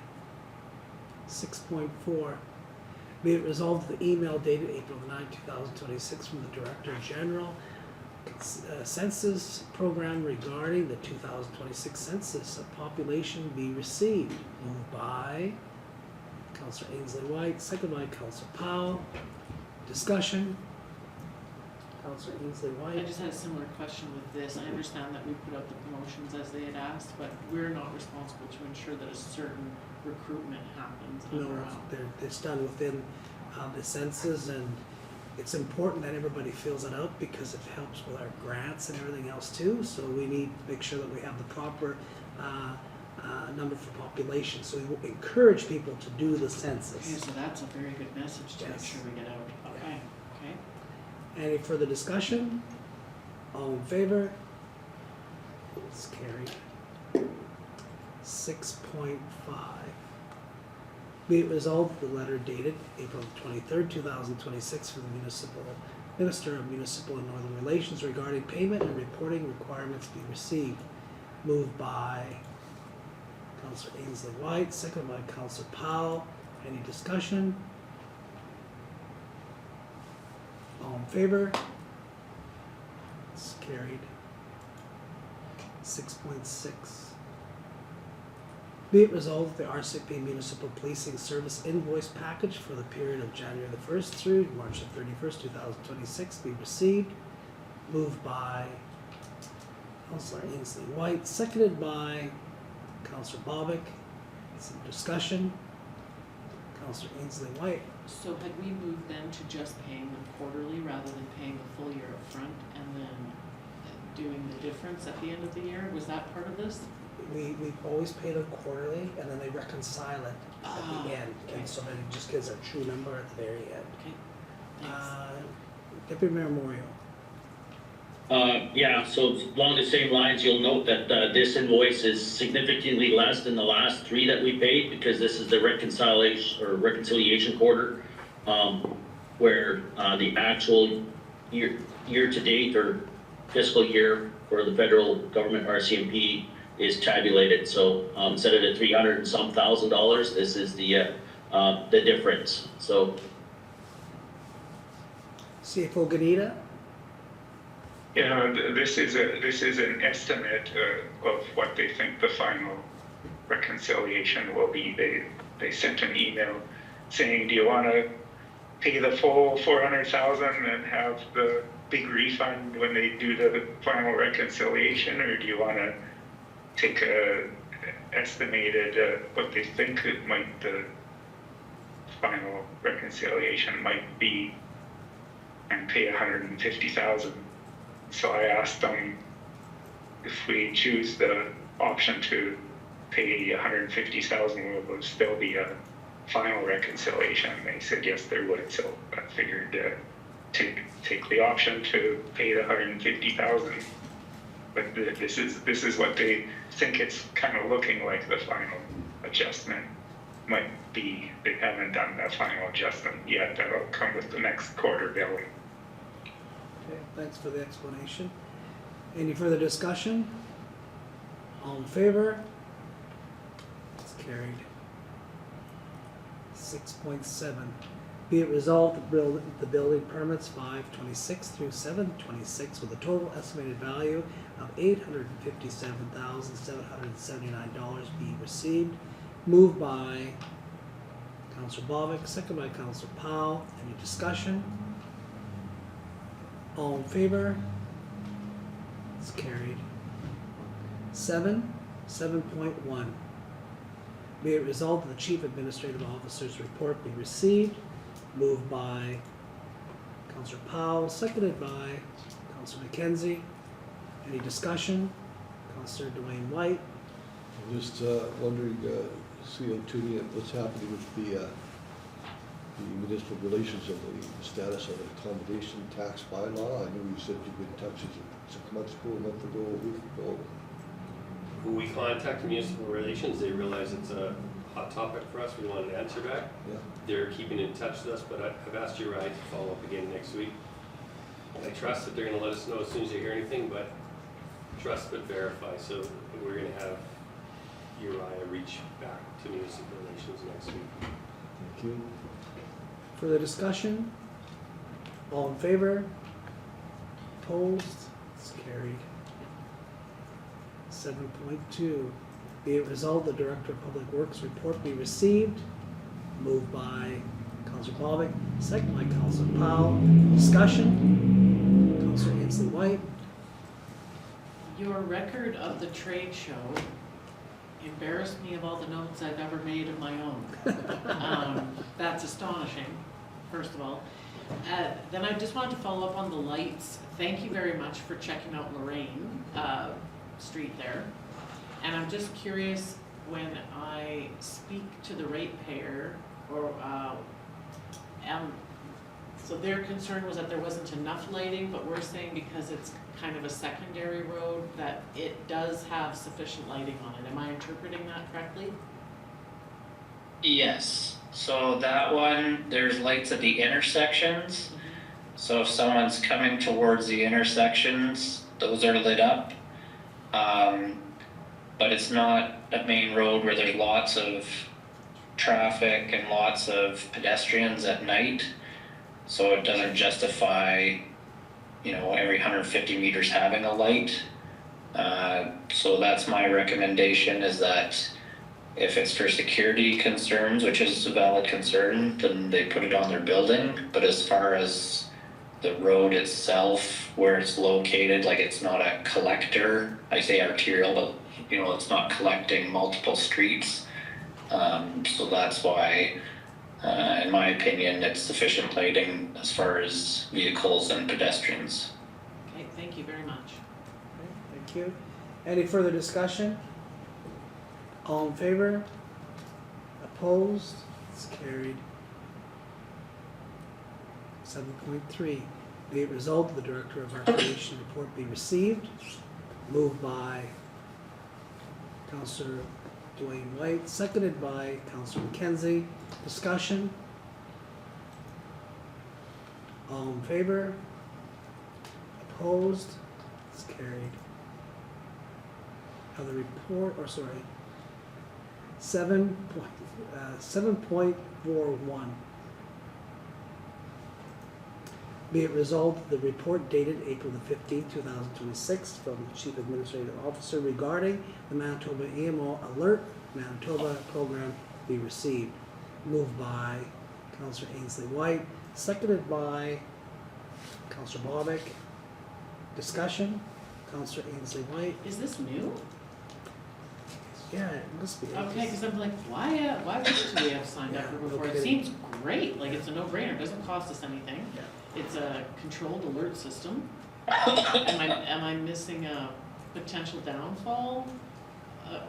6.4. Be it resolved that the email dated April 9, 2026 from the Director General Census Program regarding the 2026 census of population be received. Moved by Councillor Ainslie Whyte, second by Councillor Powell. Discussion. Councillor Ainslie I Whyte. just had a similar question with this. I understand that we put out the promotions as they had asked, but we're not responsible to ensure that a certain recruitment happens. No, it's done within the census, and it's important that everybody fills it out because it helps with our grants and everything else too. So we need to make sure that we have the proper number for population. So we encourage people to do the Okay, census. so that's a very good message to make Yes. sure we get out. Okay. Any further discussion? All in favor? It's carried. 6.5. Be it resolved, the letter dated April 23rd, 2026 from the Minister of Municipal and Northern Relations regarding payment and reporting requirements be received. Moved by Councillor Ainslie Whyte, second by Councillor Powell. Any discussion? All in favor? It's carried. 6.6. Be it resolved that the RCP Municipal Policing Service invoice package for the period of January the 1st through March the 31st, 2026 be received. Moved by Councillor Ainslie Whyte, seconded by Councillor Bobick. Some discussion. Councillor Ainslie Whyte. So had we moved then to just paying them quarterly rather than paying the full year up front and then doing the difference at the end of the year? Was that part of this? We've always paid them quarterly, and then they reconcile it at Ah, the end, okay. and so then it just gives a true number at the very end. Okay, thanks. Deputy Mayor Moriaux. Yeah, so along the same lines, you'll note that this invoice is significantly less than the last three that we paid, because this is the reconciliation quarter, where the actual year to date or fiscal year for the federal government RCMP is tabulated. So instead of the $300 and some thousand, this is the difference. So CFO Gnida. Yeah, this is an estimate of what they think the final reconciliation will be. They sent an email saying, do you want to pay the full $400,000 and have the big refund when they do the final reconciliation, or do you wanna take a estimated, what they think it might, the final reconciliation might be, and pay 150,000? So I asked them if we choose the option to pay 150,000, will there still be a final reconciliation? And they said yes, there would. So I figured take the option to pay the 150,000. But this is what they think it's kind of looking like the final adjustment might be. They haven't done that final adjustment yet. That'll come with the next quarter billing. Okay, thanks for the explanation. Any further discussion? All in favor? It's carried. 6.7. Be it resolved that the building permits 5/26 through 7/26 with a total estimated value of $857,779 be received. Moved by Councillor Bobick, second by Councillor Powell. Any discussion? All in favor? It's carried. 7.1. Be it resolved that the Chief Administrative Officer's report be received. Moved by Councillor Powell, seconded by Councillor McKenzie. Any discussion? Councillor Duane Whyte. I'm just wondering, see on Tewnion, what's happening with the municipal relations of the status of the accommodation tax bylaw. I know you said you've been in touch 6 months ago, a month ago, a week ago. We contacted municipal relations, they realize it's a hot topic for us, we want an answer back. Yeah. They're keeping in touch with us, but I've asked Uri to follow up again next week. I trust that they're gonna let us know as soon as they hear anything, but trust but verify, so we're gonna have Uriah reach back to municipal relations next week. Thank you. Further discussion? All in favor? Opposed? It's carried. 7.2. Be it resolved the Director of Public Works report be received. Moved by Councillor Bobick, second by Councillor Powell. Discussion? Councillor Ainslie Whyte. Your record of the trade show embarrassed me of all the notes I've ever made of my own. That's astonishing, first of all. Then I just wanted to follow up on the lights. Thank you very much for checking out Lorraine Street there. And I'm just curious, when I speak to the ratepayer, or so their concern was that there wasn't enough lighting, but we're saying because it's kind of a secondary road that it does have sufficient lighting on it. Am I interpreting that correctly? Yes, so that one, there's lights at the intersections. So if someone's coming towards the intersections, those are lit up. But it's not a main road where there's lots of traffic and lots of pedestrians at night. So it doesn't justify, every 150 meters having a light. So that's my recommendation, is that if it's for security concerns, which is a valid concern, then they put it on their building. But as far as the road itself, where it's located, like it's not a collector, I say arterial, but it's not collecting multiple streets. So that's why, in my opinion, it's sufficient lighting as far as vehicles and pedestrians. Okay, thank you very much. Okay, thank you. Any further discussion? All in favor? Opposed? It's carried. 7.3. Be it resolved the Director of Recreation report be received. Moved by Councillor Duane Whyte, seconded by Councillor McKenzie. Discussion? All in favor? Opposed? It's carried. Now the report, 7.41. Be it resolved, the report dated April the 15th, 2026 from the Chief Administrative Officer regarding the Manitoba AMO Alert Manitoba program be received. Moved by Councillor Ainslie Whyte, seconded by Councillor Bobick. Discussion, Councillor Ainslie Whyte. Is this new? Yeah, it must be. Okay, because I'm like, why wouldn't we have signed up for Yeah, no before? It kidding. seems great, like it's a no-brainer, it doesn't cost us anything. It's a controlled alert system. Am I missing a potential downfall,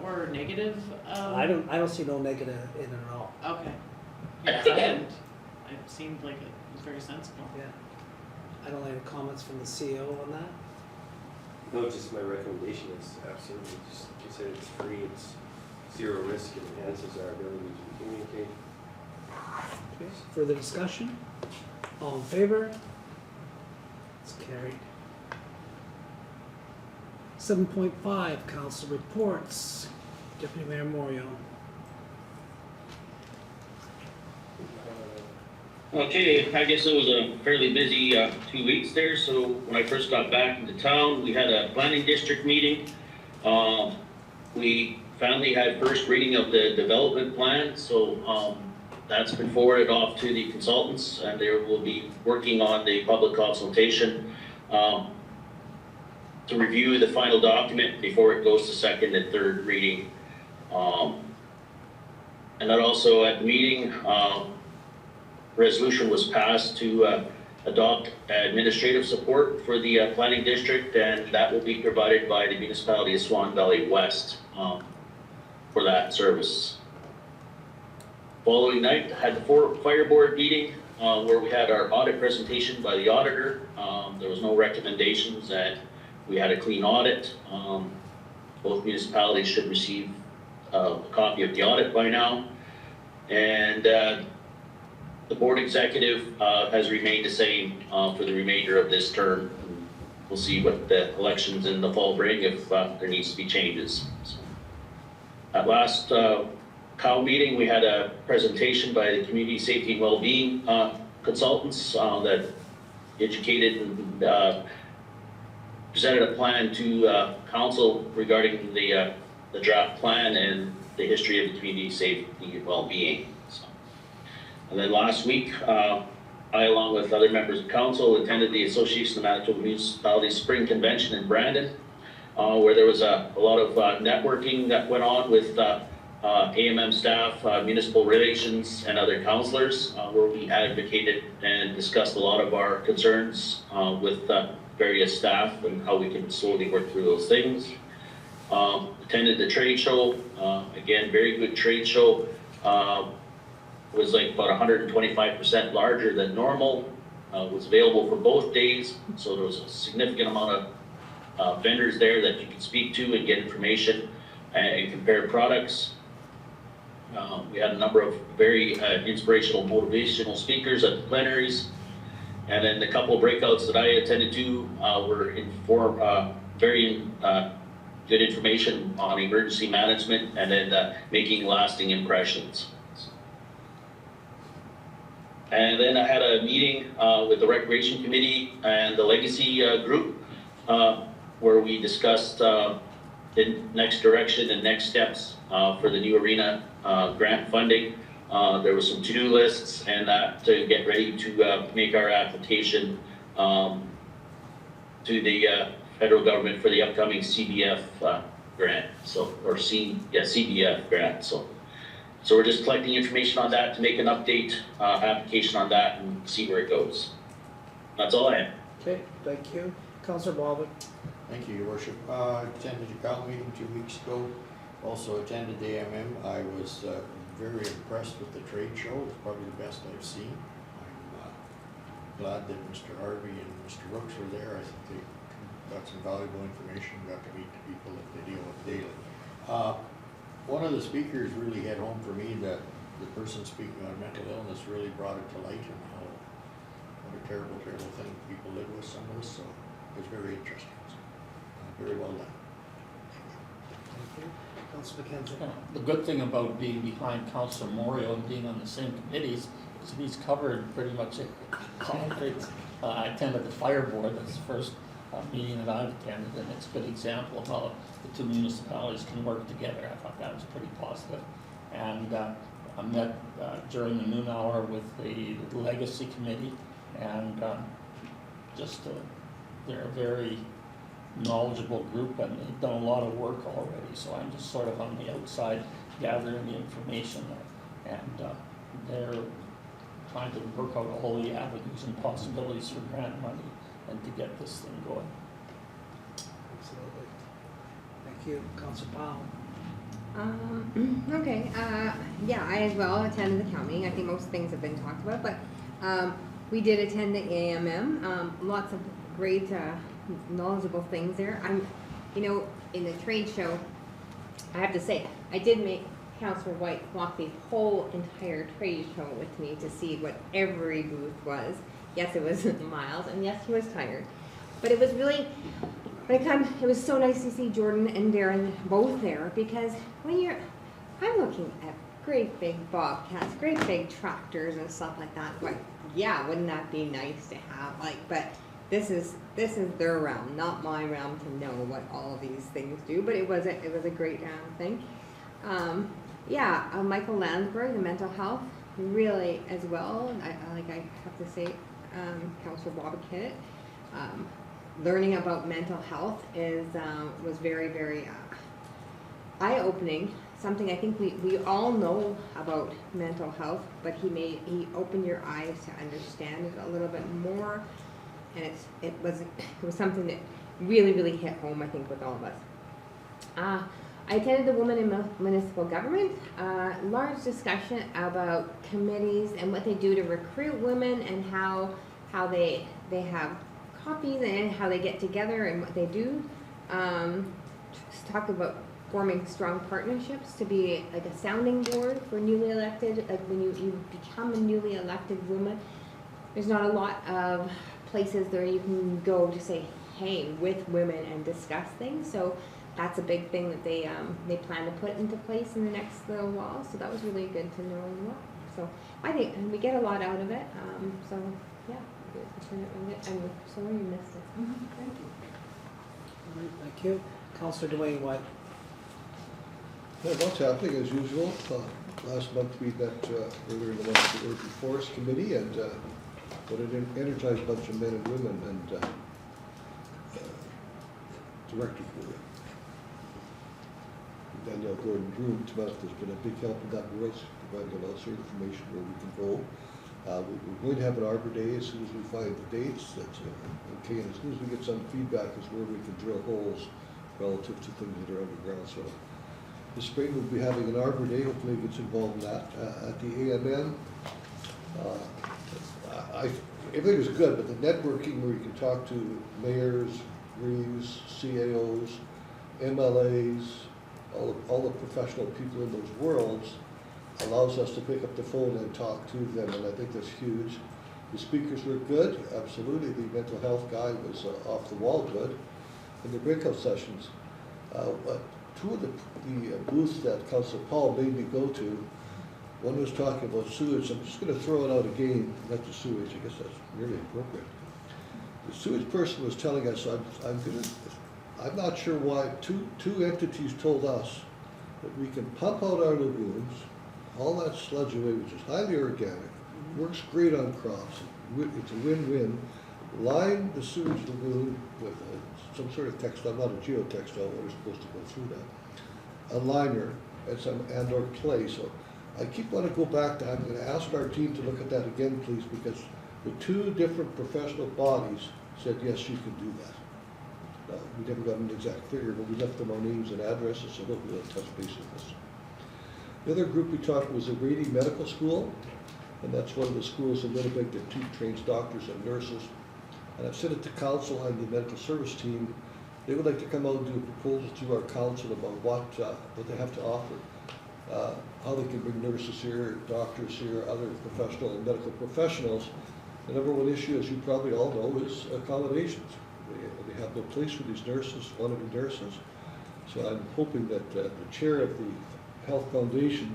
or negative? I don't see no negative in it at all. Okay. Yeah, I didn't. It seemed like it was very sensible. Yeah. I don't have any comments from the CEO on that. No, just my recommendation is absolutely, just consider it's free, it's zero risk, it enhances our ability to communicate. Okay, further discussion? All in favor? It's carried. 7.5, council reports. Deputy Mayor Moriaux. Okay, I guess it was a fairly busy 2 weeks there. So when I first got back into town, we had a planning district meeting. We finally had first reading of the development plan, so that's been forwarded off to the consultants, and they will be working on the public consultation to review the final document before it goes to second and third reading. And that also at the meeting, resolution was passed to adopt administrative support for the planning district, and that will be provided by the municipality of Swan Valley West for that service. Following night, I had the fire board meeting where we had our audit presentation by the auditor. There was no recommendations, and we had a clean audit. Both municipalities should receive a copy of the audit by now. And the board executive has remained the same for the remainder of this term. We'll see what the elections in the fall bring if there needs to be changes. So, at last COW meeting, we had a presentation by the Community Safety and Wellbeing consultants that educated and presented a plan to council regarding the draft plan and the history of the community safety and well-being. So, and then last week, I, along with other members of council, attended the Association of Manitoba Municipalities Spring Convention in Brandon, where there was a lot of networking that went on with AMM staff, municipal relations, and other councillors, where we advocated and discussed a lot of our concerns with various staff and how we can slowly work through those things. Attended the trade show, again, very good trade show. Was like about 125% larger than normal. Was available for both days, so there was a significant amount of vendors there that you could speak to and get information and compare products. We had a number of very inspirational, motivational speakers at the plenaries. And then the couple of breakouts that I attended to were very good information on emergency management and then making lasting impressions. And then I had a meeting with the Recreation Committee and the Legacy group where we discussed the next direction and next steps for the new arena grant funding. There were some to-do lists and that to get ready to make our application to the federal government for the upcoming CBF grant, CBF grant. So we're just collecting information on that to make an update application on that and see where it goes. That's all I have. Okay, thank you. Councillor Bobick. Thank you, Your Worship. Attended the COW meeting 2 weeks ago. Also attended the AMM. I was very impressed with the trade show. It's probably the best I've seen. I'm glad that Mr. Harvey and Mr. Rooks were there. I think they got some valuable information, got to meet the people that they deal with daily. One of the speakers really hit home for me that the person speaking on mental illness really brought it to light and how what a terrible, terrible thing people live with, some of us. So it was very interesting. So, very well done. Thank you. Councillor McKenzie. The good thing about being behind Councillor Moriaux and being on the same committees is that he's covered pretty much concrete. I attended the fire board, that's the first meeting that I've attended, and it's a good example of how the two municipalities can work together. I thought that was pretty positive. And I met during the noon hour with the Legacy Committee, and they're a very knowledgeable group and they've done a lot of work already, so I'm just sort of on the outside gathering the information, and they're trying to work out all the avenues and possibilities for grant money and to get this thing going. Absolutely. Thank you, Councillor Powell. Okay, yeah, I as well attended the town meeting. I think most things have been talked about, but we did attend the AMM. Lots of great, knowledgeable things there. In the trade show, I have to say, I did make Councillor Whyte walk the whole entire trade show with me to see what every booth was. Yes, it was mild, and yes, he was tired. But it was really, it was so nice to see Jordan and Darren both there, because I'm looking at great big bobcats, great big tractors and stuff like that. Like, yeah, wouldn't that be nice to have? But this is their realm, not my realm to know what all these things do. But it was a great thing. Michael Landsberg, the mental health, really as well. I have to say, Councillor Bobick hit it. Learning about mental health was very, very eye-opening. Something I think we all know about mental health, but he opened your eyes to understand it a little bit more, and it was something that really, really hit home, I think, with all of us. I attended the Women in Municipal Government, large discussion about committees and what they do to recruit women, and how they have copies and how they get together and what they do. Just talk about forming strong partnerships to be like a sounding board for newly elected, like when you become a newly elected woman, there's not a lot of places where you can go to say, hey, with women and discuss things. So that's a big thing that they plan to put into place in the next little while. So that was really good to know as well. So I think we get a lot out of it. So yeah, I'm sorry you missed it. Thank you. All right, thank you. Councillor Duane, Whyte. Well, what's happening as usual? Last month we met earlier in the month the Urban Forest Committee, and what an energized bunch of men and women, and Director for Danielle Gordon-Broome has been a big help in that world, providing a lot of information where we can go. We're going to have an Arbor Day as soon as we find the dates. That's okay, and as soon as we get some feedback as where we can drill holes relative to things that are underground. So this spring we'll be having an Arbor Day. Hopefully it gets involved in that. At the AMN, everything was good, but the networking where you can talk to mayors, Reeves, CAOs, MLAs, all the professional people in those worlds allows us to pick up the phone and talk to them, and I think that's huge. The speakers were good, absolutely. The mental health guy was off the wall good. And the breakout sessions, two of the booths that Councillor Powell made me go to, one was talking about sewage. I'm just going to throw it out again, not the sewage, I guess that's really appropriate. The sewage person was telling us, I'm not sure why two entities told us that we can pump out our lagoons, all that sludge away, which is highly organic, works great on crops, it's a win-win. Line the sewage lagoon with some sort of textile, not a geotextile, we're supposed to go through that, a liner and or clay. So I keep wanting to go back to, I'm going to ask our team to look at that again, please, because the two different professional bodies said, yes, you can do that. We never got an exact figure, but we left them our names and addresses, so hopefully they'll touch base with us. The other group we talked was the Rady Medical School, and that's one of the schools in Winnipeg that trains doctors and nurses. And I've sent it to council and the medical service team. They would like to come out and do a proposal to our council about what they have to offer, how they can bring nurses here, doctors here, other professional and medical professionals. The number one issue, as you probably all know, is accommodations. They have no place for these nurses, wannabe nurses. So I'm hoping that the chair of the Health Foundation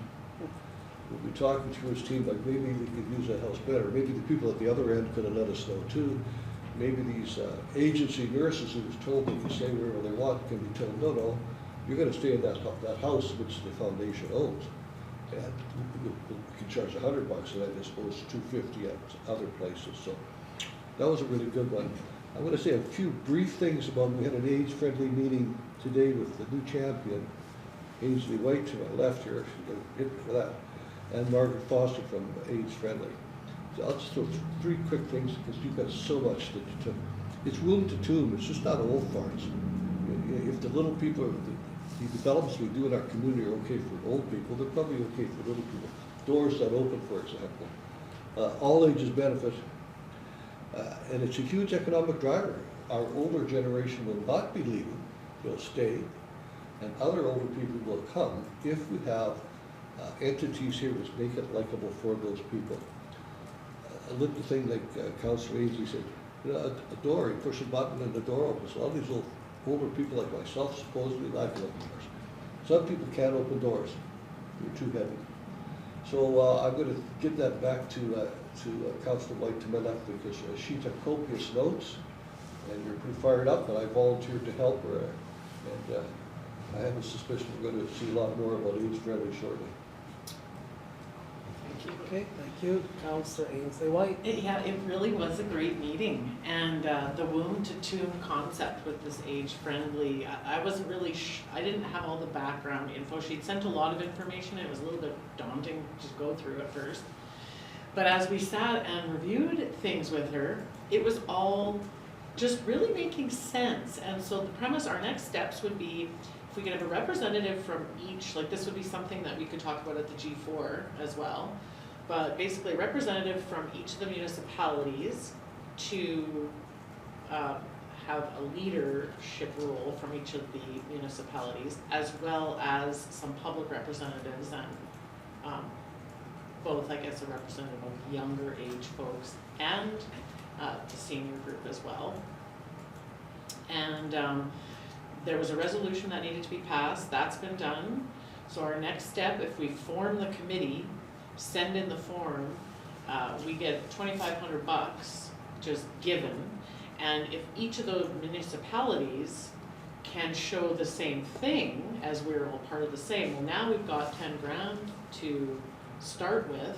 will be talking to his team, like maybe we could use that house better. Maybe the people at the other end could have let us know too. Maybe these agency nurses who was told they can stay wherever they want can be told, no, you're going to stay in that house which the foundation owns. And we can charge $100 tonight, I suppose $250 at other places. So That was a really good one. I'm gonna say a few brief things about, we had an age-friendly meeting today with the new champion, Ainslie Whyte to my left here, she got hit for that, and Margaret Foster from Age Friendly. So I'll just throw three quick things, because you've got so much to, it's womb to tomb, it's just not old farts. If the little people, the developments we do in our community are okay for old people, they're probably okay for little people. Doors that open, for example. All ages benefit, and it's a huge economic driver. Our older generation will not be leaving, they'll stay, and other older people will come if we have entities here which make it likable for those people. A little thing like Councillor Ainslie said, you know, a door, you push a button and the door opens. A lot of these older people like myself supposedly like to open doors. Some people can't open doors, they're too heavy. So I'm going to give that back to Councillor Whyte to my left, because she took copious notes, and you're pretty fired up, and I volunteered to help her. And I have a suspicion we're going to see a lot more about age friendly shortly. Okay, thank you. Councillor Ainslie Whyte. Yeah, it really was a great meeting, and the womb to tomb concept with this age-friendly, I wasn't really, I didn't have all the background info. She'd sent a lot of information. It was a little bit daunting to go through at first. But as we sat and reviewed things with her, it was all just really making sense. And so the premise, our next steps would be, if we could have a representative from each, like this would be something that we could talk about at the G4 as well. But basically a representative from each of the municipalities to have a leadership role from each of the municipalities, as well as some public representatives and both, I guess, a representative of younger age folks and the senior group as well. And there was a resolution that needed to be passed. That's been done. So our next step, if we form the committee, send in the form, we get $2,500 just given, and if each of those municipalities can show the same thing, as we're all part of the same, well, now we've got 10 grand to start with,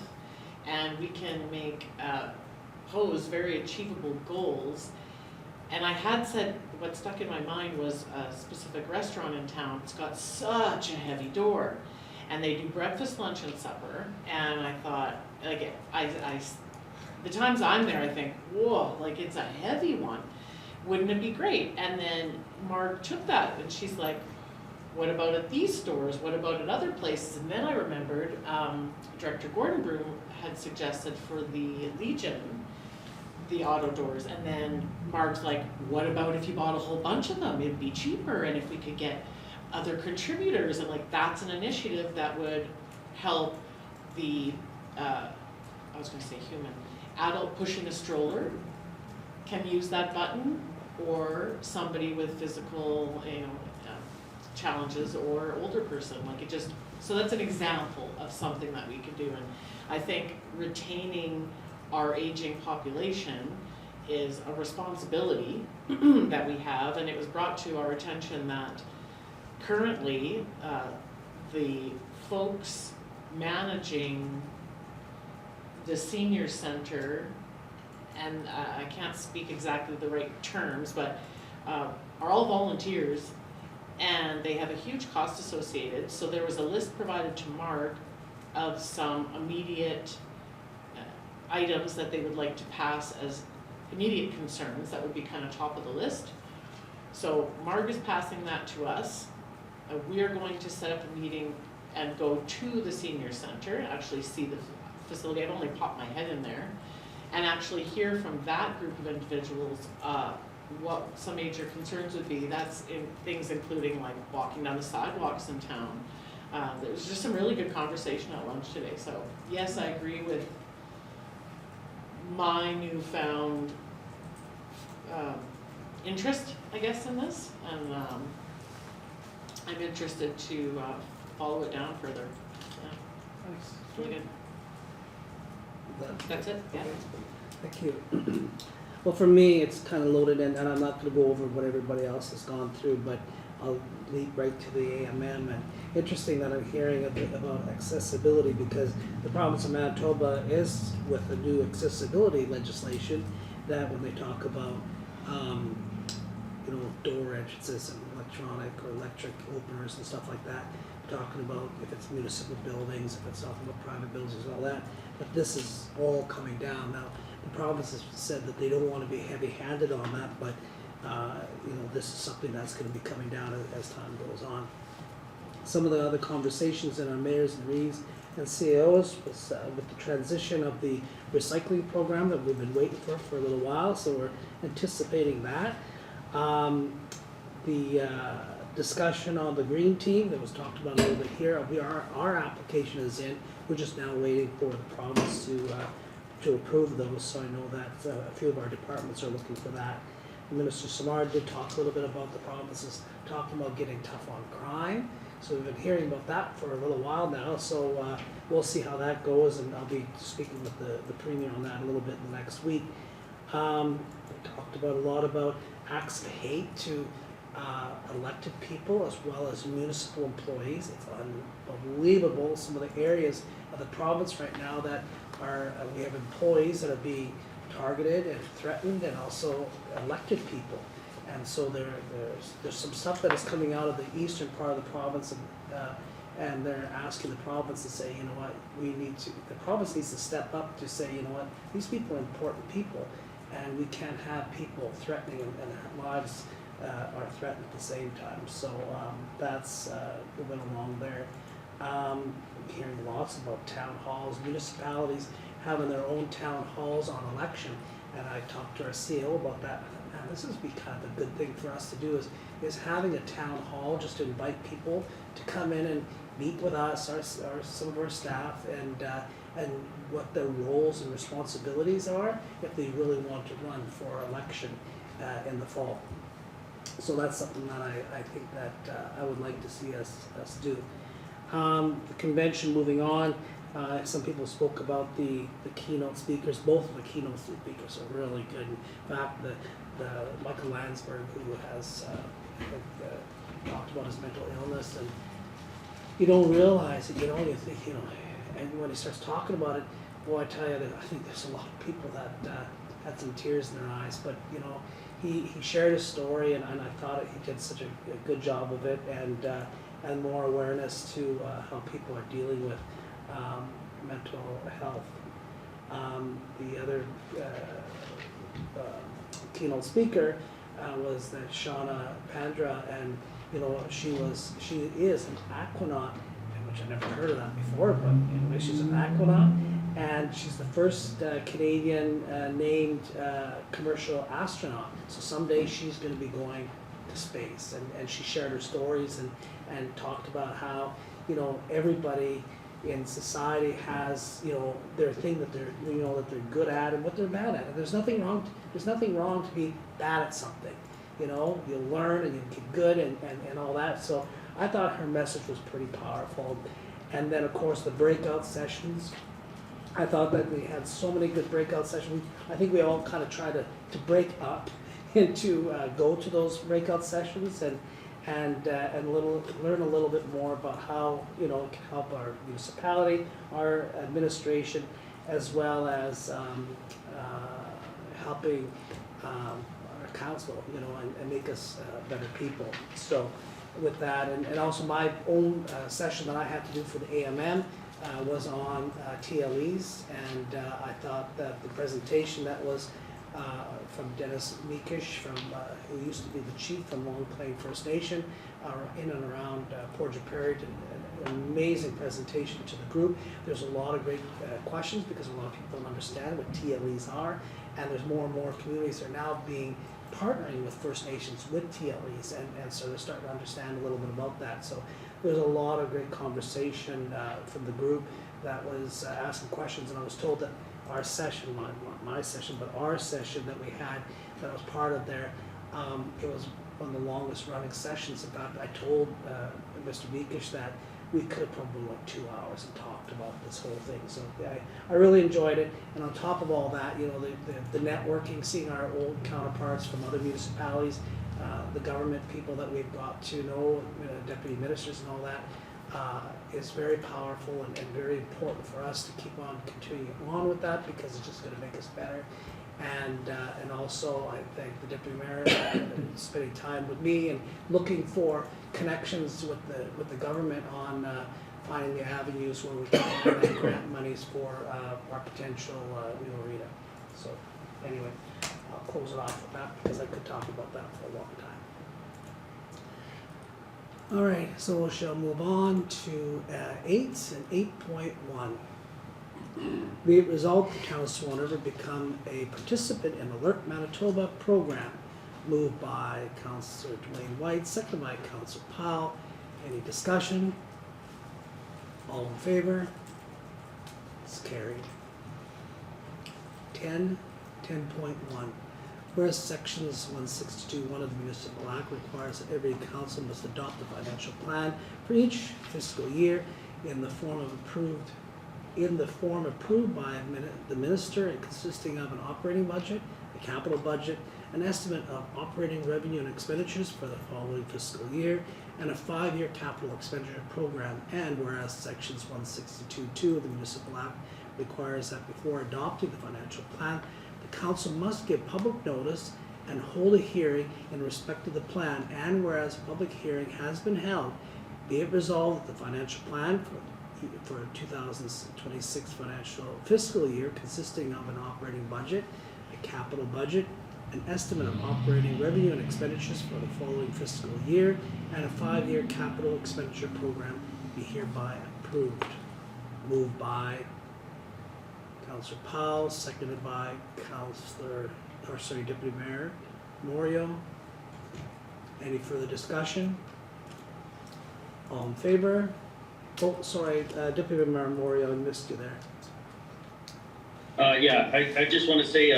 and we can make pose very achievable goals. And I had said, what stuck in my mind was a specific restaurant in town. It's got such a heavy door, and they do breakfast, lunch, and supper. And I thought, like, the times I'm there, I think, whoa, like it's a heavy one. Wouldn't it be great? And then Mark took that, and she's like, what about at these stores? What about at other places? And then I remembered Director Gordon-Broome had suggested for the Legion, the auto doors. And then Mark's like, what about if you bought a whole bunch of them? It'd be cheaper, and if we could get other contributors, and like that's an initiative that would help the, I was gonna say human, adult pushing a stroller can use that button, or somebody with physical, challenges, or older person, like it just, so that's an example of something that we could do. And I think retaining our aging population is a responsibility that we have, and it was brought to our attention that currently the folks managing the senior center, and I can't speak exactly the right terms, but are all volunteers, and they have a huge cost associated. So there was a list provided to Mark of some immediate items that they would like to pass as immediate concerns that would be kind of top of the list. So Mark is passing that to us. We are going to set up a meeting and go to the senior center, actually see the facility. I've only popped my head in there, and actually hear from that group of individuals what some major concerns would be. That's in things including like walking down the sidewalks in town. There was just some really good conversation at lunch today. So yes, I agree with my newfound interest, I guess, in this, and I'm interested to follow it down further. Yeah. Nice. Really good. That's it, yeah. Thank you. Well, for me, it's kind of loaded in, and I'm not going to go over what everybody else has gone through, but I'll lead right to the AMM. And interesting that I'm hearing a bit about accessibility, because the province of Manitoba is with the new accessibility legislation that when they talk about, you know, door entrances and electronic or electric openers and stuff like that, talking about if it's municipal buildings, if it's talking about private buildings and all that, but this is all coming down. Now, the province has said that they don't want to be heavy-handed on that, but, you know, this is something that's going to be coming down as time goes on. Some of the other conversations in our mayors and rees and CAOs was with the transition of the recycling program that we've been waiting for a little while, so we're anticipating that. The discussion on the green team that was talked about a little bit here, our application is in. We're just now waiting for the province to approve those, so I know that a few of our departments are looking for that. Minister Samar did talk a little bit about the provinces talking about getting tough on crime. So we've been hearing about that for a little while now, so we'll see how that goes, and I'll be speaking with the Premier on that a little bit in the next week. We talked about a lot about acts of hate to elected people as well as municipal employees. It's unbelievable some of the areas of the province right now that are, we have employees that are being targeted and threatened, and also elected people. And so there's some stuff that is coming out of the eastern part of the province, and they're asking the province to say, you know what, the province needs to step up to say, you know what, these people are important people, and we can't have people threatening and their lives are threatened at the same time. So that's moving along there. Hearing lots about town halls, municipalities having their own town halls on election, and I talked to our CEO about that. Man, this would be kind of a good thing for us to do, is having a town hall, just to invite people to come in and meet with us, some of our staff, and what their roles and responsibilities are if they really want to run for election in the fall. So that's something that I think that I would like to see us do. The convention moving on. Some people spoke about the keynote speakers. Both of the keynote speakers are really good. In fact, the Michael Landsberg, who has talked about his mental illness, and you don't realize it. You know, you think, you know, and when he starts talking about it, boy, I tell you, I think there's a lot of people that had some tears in their eyes. But you know, he shared his story, and I thought he did such a good job of it, and more awareness to how people are dealing with mental health. The other keynote speaker was that Shauna Pandra, and you know, she is an aquanaut, which I never heard of that before, but anyway, she's an aquanaut, and she's the first Canadian named commercial astronaut. So someday she's going to be going to space, and she shared her stories and talked about how, you know, everybody in society has, you know, their thing that they're, you know, that they're good at and what they're bad at. And there's nothing wrong to be bad at something. You know, you learn and you get good and all that. So I thought her message was pretty powerful. And then of course the breakout sessions. I thought that we had so many good breakout sessions. I think we all kind of try to break up and to go to those breakout sessions and learn a little bit more about how, you know, it can help our municipality, our administration, as well as helping our council, you know, and make us better people. So with that, and also my own session that I had to do for the AMM was on TLEs, and I thought that the presentation that was from Dennis Meekish, who used to be the chief from Long Plain First Nation, in and around Portage Prairie, an amazing presentation to the group. There's a lot of great questions because a lot of people don't understand what TLEs are, and there's more and more communities are now partnering with First Nations with TLEs, and so they're starting to understand a little bit about that. So there's a lot of great conversation from the group that was asking questions, and I was told that our session, not my session, but our session that we had, that was part of there, it was one of the longest running sessions. In fact, I told Mr. Meekish that we could have probably went 2 hours and talked about this whole thing. So I really enjoyed it. And on top of all that, you know, the networking, seeing our old counterparts from other municipalities, the government people that we've got to know, deputy ministers and all that, is very powerful and very important for us to keep on continuing on with that, because it's just going to make us better. And also, I thank the deputy mayor for spending time with me and looking for connections with the government on finding the avenues where we can find grant monies for our potential new arena. So anyway, I'll close it off with that because I could talk about that for a long time. All right, so we shall move on to 8 and 8.1. Be it resolved, the town of Swan River become a participant in Alert Manitoba program. Moved by Councillor Whyte, seconded by Councillor Powell. Any discussion? All in favor? It's carried. 10.1. Whereas sections 162(1) of the Municipal Act requires that every council must adopt a financial plan for each fiscal year in the form approved by the minister and consisting of an operating budget, a capital budget, an estimate of operating revenue and expenditures for the following fiscal year, and a 5-year capital expenditure program. And whereas sections 162(2) of the Municipal Act requires that before adopting the financial plan, the council must give public notice and hold a hearing in respect to the plan. And whereas a public hearing has been held, be it resolved that the financial plan for 2026 financial fiscal year, consisting of an operating budget, a capital budget, an estimate of operating revenue and expenditures for the following fiscal year, and a 5-year capital expenditure program be hereby approved. Moved by Councillor Powell, seconded by Deputy Mayor Moriaux. Any further discussion? All in favor? Oh, sorry, Deputy Mayor Moriaux, I missed you there. Yeah, I just want to say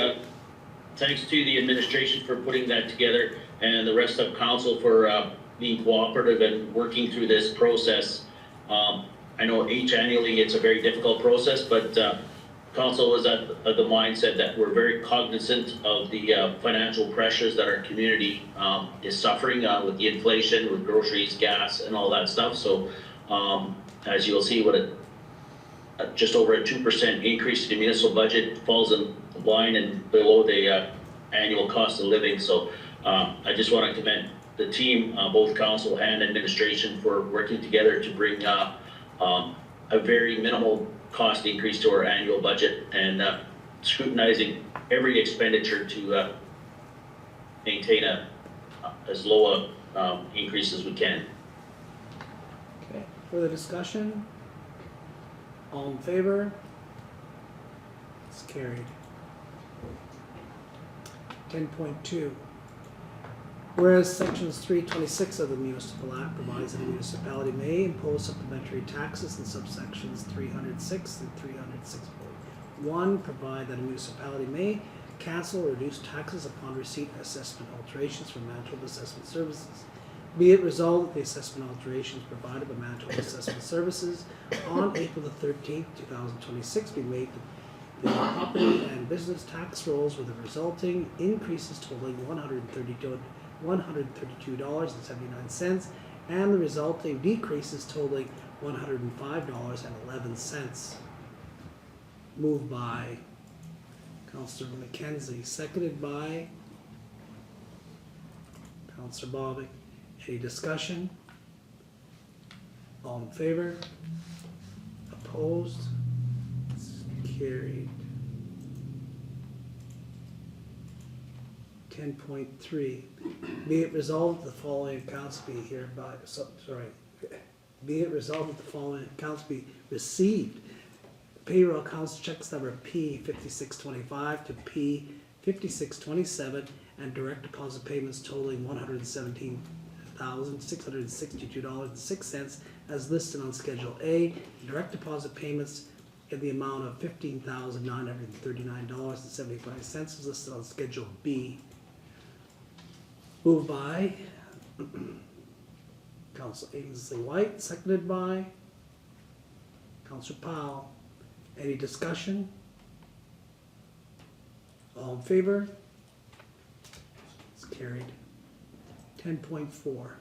thanks to the administration for putting that together and the rest of council for being cooperative and working through this process. I know each annually it's a very difficult process, but council was at the mindset that we're very cognizant of the financial pressures that our community is suffering with the inflation, with groceries, gas, and all that stuff. So as you'll see, what just over a 2% increase in the municipal budget falls in line and below the annual cost of living. So I just want to commend the team, both council and administration, for working together to bring a very minimal cost increase to our annual budget and scrutinizing every expenditure to maintain as low a increase as we can. Okay, further discussion? All in favor? It's carried. 10.2. Whereas sections 326 of the Municipal Act provides that a municipality may impose supplementary taxes in subsections 306 and 306.1 provide that a municipality may cancel or reduce taxes upon receipt of assessment alterations from Manitoba Assessment Services. Be it resolved that the assessment alterations provided by Manitoba Assessment Services on April the 13th, 2026 be made to the property and business tax rolls with the resulting increases totaling $132.79 and the resulting decreases totaling $105.11. Moved by Councillor McKenzie, seconded by Councillor Bobick. Any discussion? All in favor? Opposed? It's carried. 10.3. Be it resolved that the following accounts be hereby, be it resolved that the following accounts be received. Payroll accounts checks number P5625 to P5627 and direct deposit payments totaling $117,662.06 as listed on Schedule A. Direct deposit payments in the amount of $15,939.75 is listed on Schedule B. Moved by Councillor Ainslie Whyte, seconded by Councillor Powell. Any discussion? All in favor? It's carried. 10.4.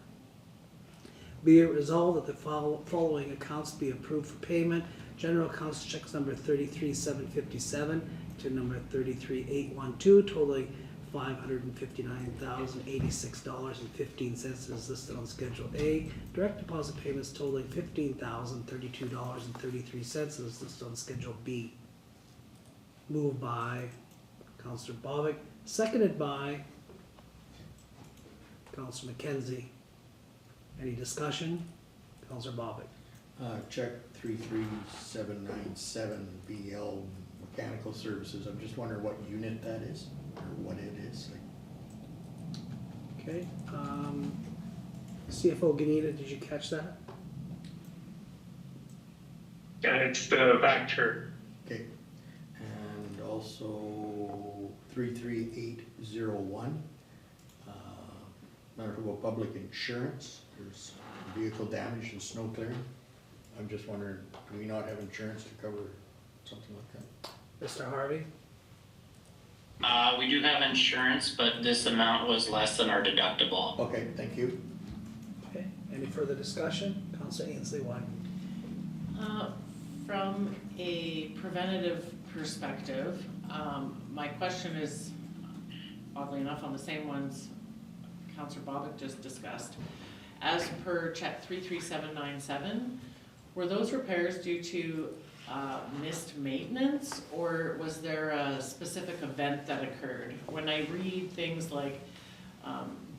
Be it resolved that the following accounts be approved for payment. General accounts checks number 33757 to number 33812 totaling $559,086.15 is listed on Schedule A. Direct deposit payments totaling $15,032.33 is listed on Schedule B. Moved by Councillor Bobick, seconded by Councillor McKenzie. Any discussion? Councillor Bobick. Check 33797 BL Mechanical Services. I'm just wondering what unit that is, or what it is. Okay, CFO Gnida, did you catch that? Yeah, it's the Vector. Okay. And also 33801, Manitoba Public Insurance. There's vehicle damage and snow clearing. I'm just wondering, do we not have insurance to cover something like that? Mr. Harvey? We do have insurance, but this amount was less than our deductible. Okay, thank you. Okay, any further discussion? Councillor Ainslie, Whyte. From a preventative perspective, my question is, oddly enough, on the same ones Councillor Bobick just discussed. As per check 33797, were those repairs due to missed maintenance, or was there a specific event that occurred? When I read things like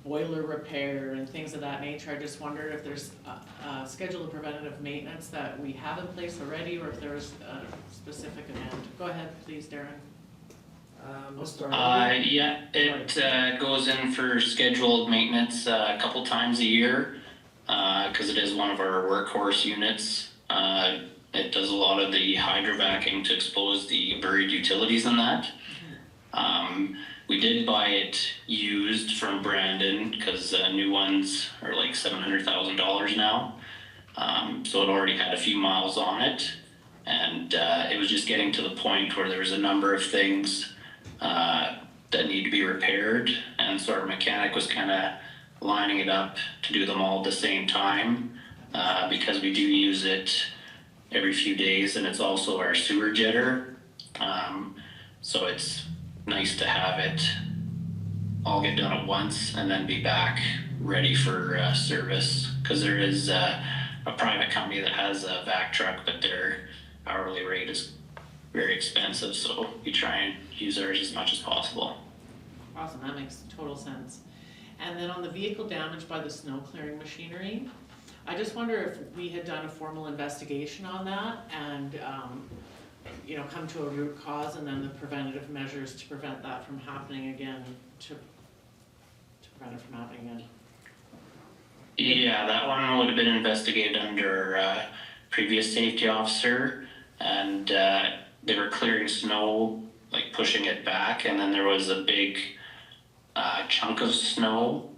boiler repair and things of that nature, I just wondered if there's a schedule of preventative maintenance that we have in place already, or if there's a specific event. Go ahead, please, Darren. Mr. Harvey? Yeah, it goes in for scheduled maintenance a couple times a year, because it is one of our workhorse units. It does a lot of the hydrovacing to expose the buried utilities in that. We did buy it used from Brandon, because new ones are like $700,000 now. So it already had a few miles on it, and it was just getting to the point where there was a number of things that need to be repaired, and so our mechanic was kind of lining it up to do them all at the same time, because we do use it every few days, and it's also our sewer jetter. So it's nice to have it all get done at once and then be back ready for service, because there is a private company that has a vac truck, but their hourly rate is very expensive, so we try and use ours as much as possible. Awesome, that makes total sense. And then on the vehicle damage by the snow clearing machinery, I just wonder if we had done a formal investigation on that and, come to a root cause, and then the preventative measures to prevent that from happening again, to prevent it from happening again. Yeah, that one would have been investigated under previous safety officer, and they were clearing snow, like pushing it back, and then there was a big chunk of snow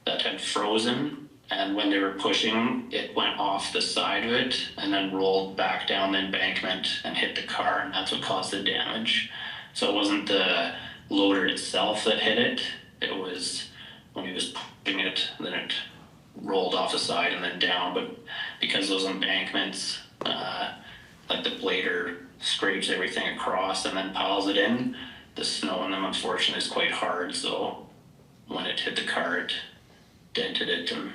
that had frozen, and when they were pushing, it went off the side of it and then rolled back down the embankment and hit the car, and that's what caused the damage. So it wasn't the loader itself that hit it, it was when he was pushing it, then it rolled off the side and then down. But because those embankments, like the blader scrapes everything across and then piles it in, the snow in them unfortunately is quite hard, so when it hit the car it dented it, and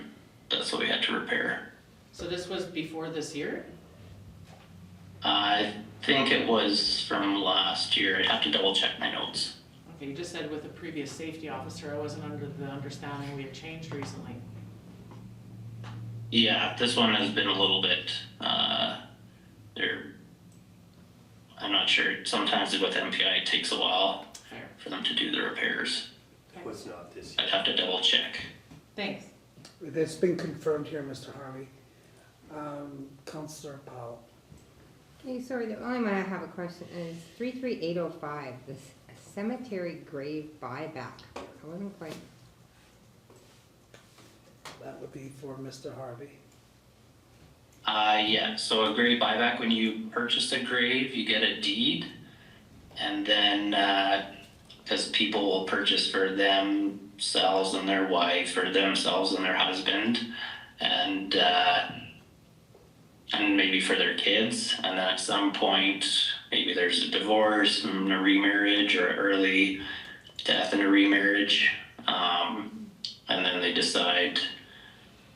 that's what we had to repair. So this was before this year? I think it was from last year. I'd have to double check my notes. Okay, you just said with the previous safety officer, I wasn't under the understanding we had changed recently. Yeah, this one has been a little bit, I'm not sure, sometimes with MPI it takes a while Fair. for them to do the repairs. Okay. Was not this year. I'd have to double check. Thanks. It's been confirmed here, Mr. Harvey. Councillor Powell. Okay, sorry, the only one I have a question is 33805, this cemetery grave buyback. I wasn't quite, That would be for Mr. Harvey. Yeah, so a grave buyback, when you purchase a grave, you get a deed, and then, because people will purchase for themselves and their wife, or themselves and their husband, and maybe for their kids, and then at some point, maybe there's a divorce and a remarriage or early death and a remarriage. And then they decide,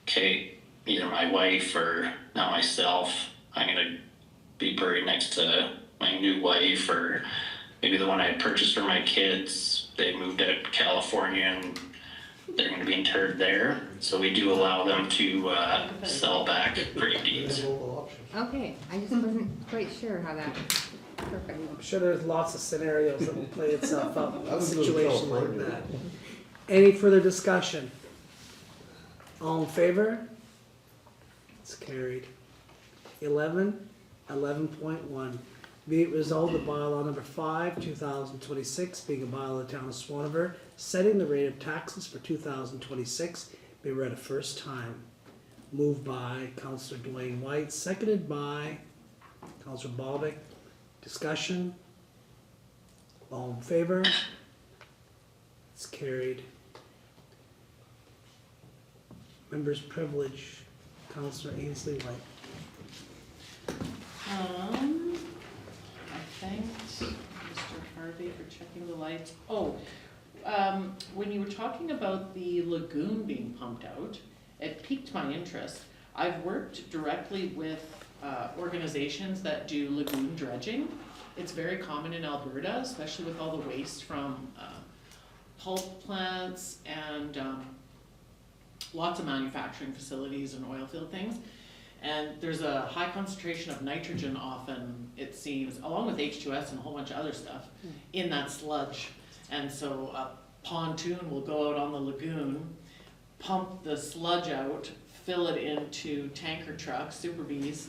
okay, either my wife or now myself, I'm gonna be buried next to my new wife, or maybe the one I had purchased for my kids, they moved out to California and they're gonna be interred there. So we do allow them to sell back grave deeds. Okay, I just wasn't quite sure how that, perfect. I'm sure there's lots of scenarios that will play itself out in I a would go to situation like California. that. Any further discussion? All in favor? It's carried. 11.1. Be it resolved that bylaw number 5, 2026, being a bylaw of the town of Swanavert, setting the rate of taxes for 2026, be read a first time. Moved by Councillor Duane Whyte, seconded by Councillor Bobick. Discussion? All in favor? It's carried. Members' privilege, Councillor Ainslie Whyte. I thanked Mr. Harvey for checking the lights. Oh, when you were talking about the lagoon being pumped out, it piqued my interest. I've worked directly with organizations that do lagoon dredging. It's very common in Alberta, especially with all the waste from pulp plants and lots of manufacturing facilities and oil field things. And there's a high concentration of nitrogen often, it seems, along with H2S and a whole bunch of other stuff, in that sludge. And so a pontoon will go out on the lagoon, pump the sludge out, fill it into tanker trucks, Super Bs,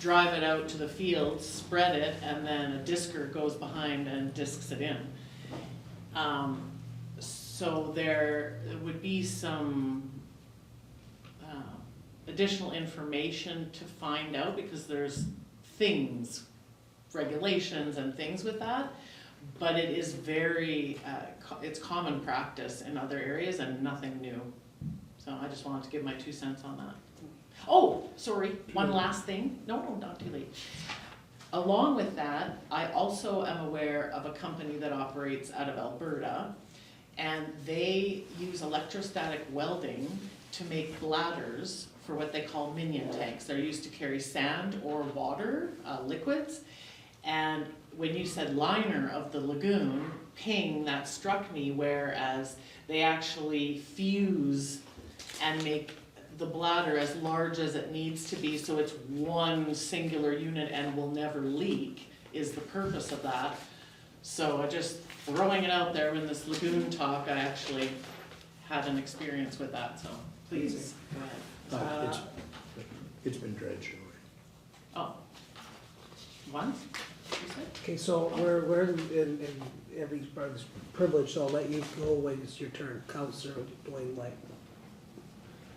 drive it out to the field, spread it, and then a disker goes behind and disks it in. So there would be some additional information to find out, because there's things, regulations and things with that, but it is very, it's common practice in other areas and nothing new. So I just wanted to give my 2 cents on that. Oh, sorry, one last thing. No, not too late. Along with that, I also am aware of a company that operates out of Alberta, and they use electrostatic welding to make bladders for what they call minion tanks. They're used to carry sand or water, liquids. And when you said liner of the lagoon, ping, that struck me, whereas they actually fuse and make the bladder as large as it needs to be, so it's one singular unit and will never leak, is the purpose of that. So I just throwing it out there in this lagoon talk, I actually had an experience with that, so please, go ahead. It's been dredged already. Oh, once, you said? Okay, so we're in everybody's privilege, so I'll let you go when it's your turn. Councillor Duane Whyte.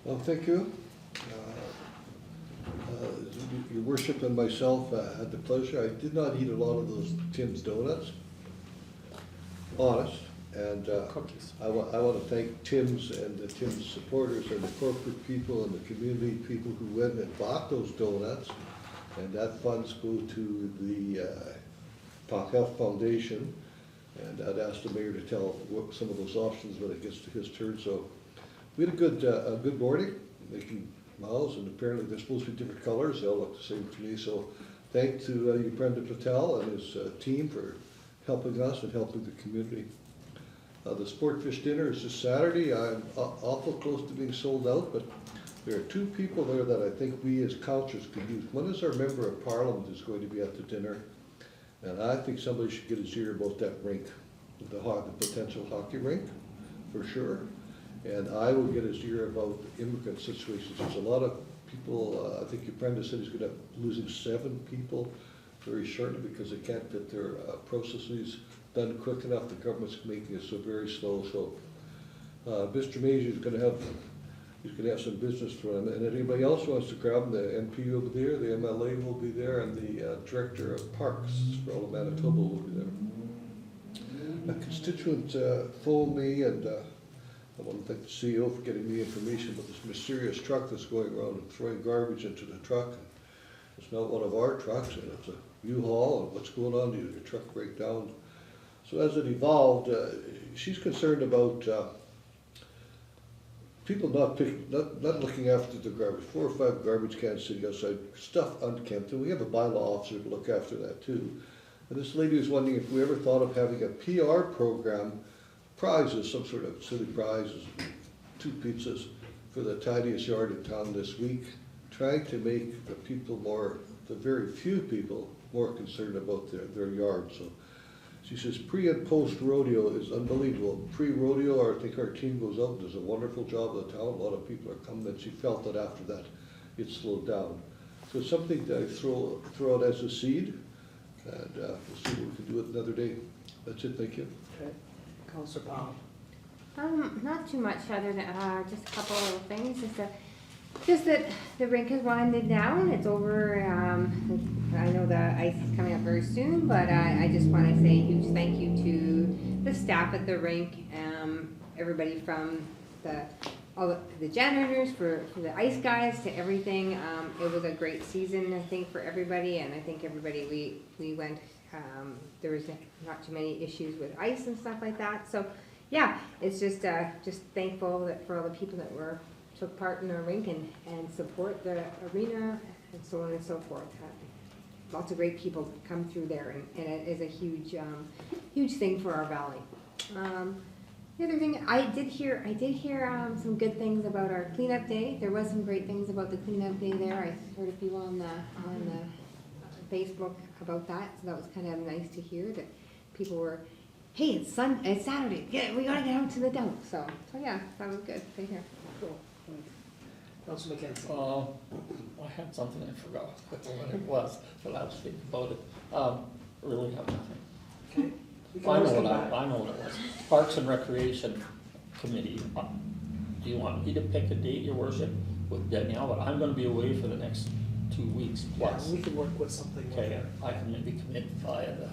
Well, thank you. Your worship and myself had the pleasure. I did not eat a lot of those Tim's donuts, honest. And I want to thank Tim's and the Tim's supporters and the corporate people and the community people who went and bought those donuts. And that funds go to the Health Foundation. And I'd ask the mayor to tell some of those options when it gets to his turn. So we had a good morning, making miles, and apparently they're supposed to be different colors. They all look the same to me. So thanks to Brenda Patel and his team for helping us and helping the community. The Sportfish dinner is this Saturday. I'm awful close to being sold out, but there are 2 people there that I think we as councillors could use. One is our member of parliament who's going to be at the dinner, and I think somebody should get his ear about that rink, the potential hockey rink, for sure. And I will get his ear about immigrant situations. There's a lot of people, I think your Brenda said he's going to losing 7 people very shortly because they can't get their processes done quick enough. The government's making it so very slow. So Mr. Major is going to have some business for him. And if anybody else wants to grab him, the MP will be there, the MLA will be there, and the Director of Parks for all of Manitoba will be there. A constituent phoned me, and I want to thank the CEO for getting me information about this mysterious truck that's going around and throwing garbage into the truck. it's not one of our trucks, and it's a U-Haul, and what's going on, did your truck break down? So as it evolved, she's concerned about people not looking after the garbage. 4 or 5 garbage cans sitting outside, stuff unkempt, and we have a bylaw officer to look after that too. And this lady was wondering if we ever thought of having a PR program, prizes, some sort of silly prizes, 2 pizzas for the tidiest yard in town this week, trying to make the people more, the very few people, more concerned about their yard. So she says pre and post rodeo is unbelievable. Pre-rodeo, I think our team goes out and does a wonderful job of the town. A lot of people are coming, and she felt that after that it slowed down. So it's something that I throw out as a seed, and we'll see what we can do it another day. That's it, thank you. Okay. Councillor Powell. Not too much other than, just a couple of things, just that the rink is winding down, it's over, I know the ice is coming up very soon, but I just wanna say a huge thank you to the staff at the rink, everybody from all the janitors, for the ice guys, to everything. It was a great season, I think, for everybody, and I think everybody, we went, there was not too many issues with ice and stuff like that, so yeah, it's just thankful that for all the people that took part in the rink and support the arena and so on and so forth. Lots of great people come through there, and it is a huge thing for our valley. The other thing, I did hear some good things about our cleanup day. There was some great things about the cleanup day there. I heard a few on the Facebook about that, so that was kind of nice to hear that people were, hey, it's Saturday, we gotta get out to the dump. So yeah, that was good to hear. Cool. Councillor McKenzie. I had something I forgot what it was, but I was thinking about it. Really have nothing. Okay. We can I know always come what back. I know what it was. Parks and Recreation Committee. Do you want me to pick a date, your worship, with Danielle? But I'm gonna be away for the next 2 weeks Yeah, plus. we can work with something. Okay, I can maybe commit via the,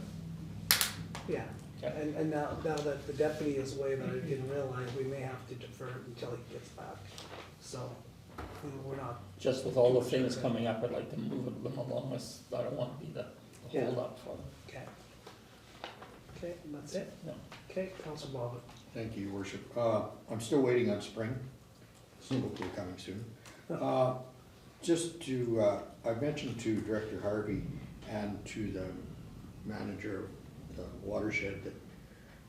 Yeah, okay. and now that the deputy is away, that I didn't realize, we may have to defer until he gets back. So, we're not. Just with all the things coming up, I'd like to move them along. I don't want to be the Yeah. hold up for them. Okay. Okay, and that's it? No. Okay, Councillor Bobick. Thank you, Your Worship. I'm still waiting on spring, so hopefully coming soon. I mentioned to Director Harvey and to the manager of the watershed that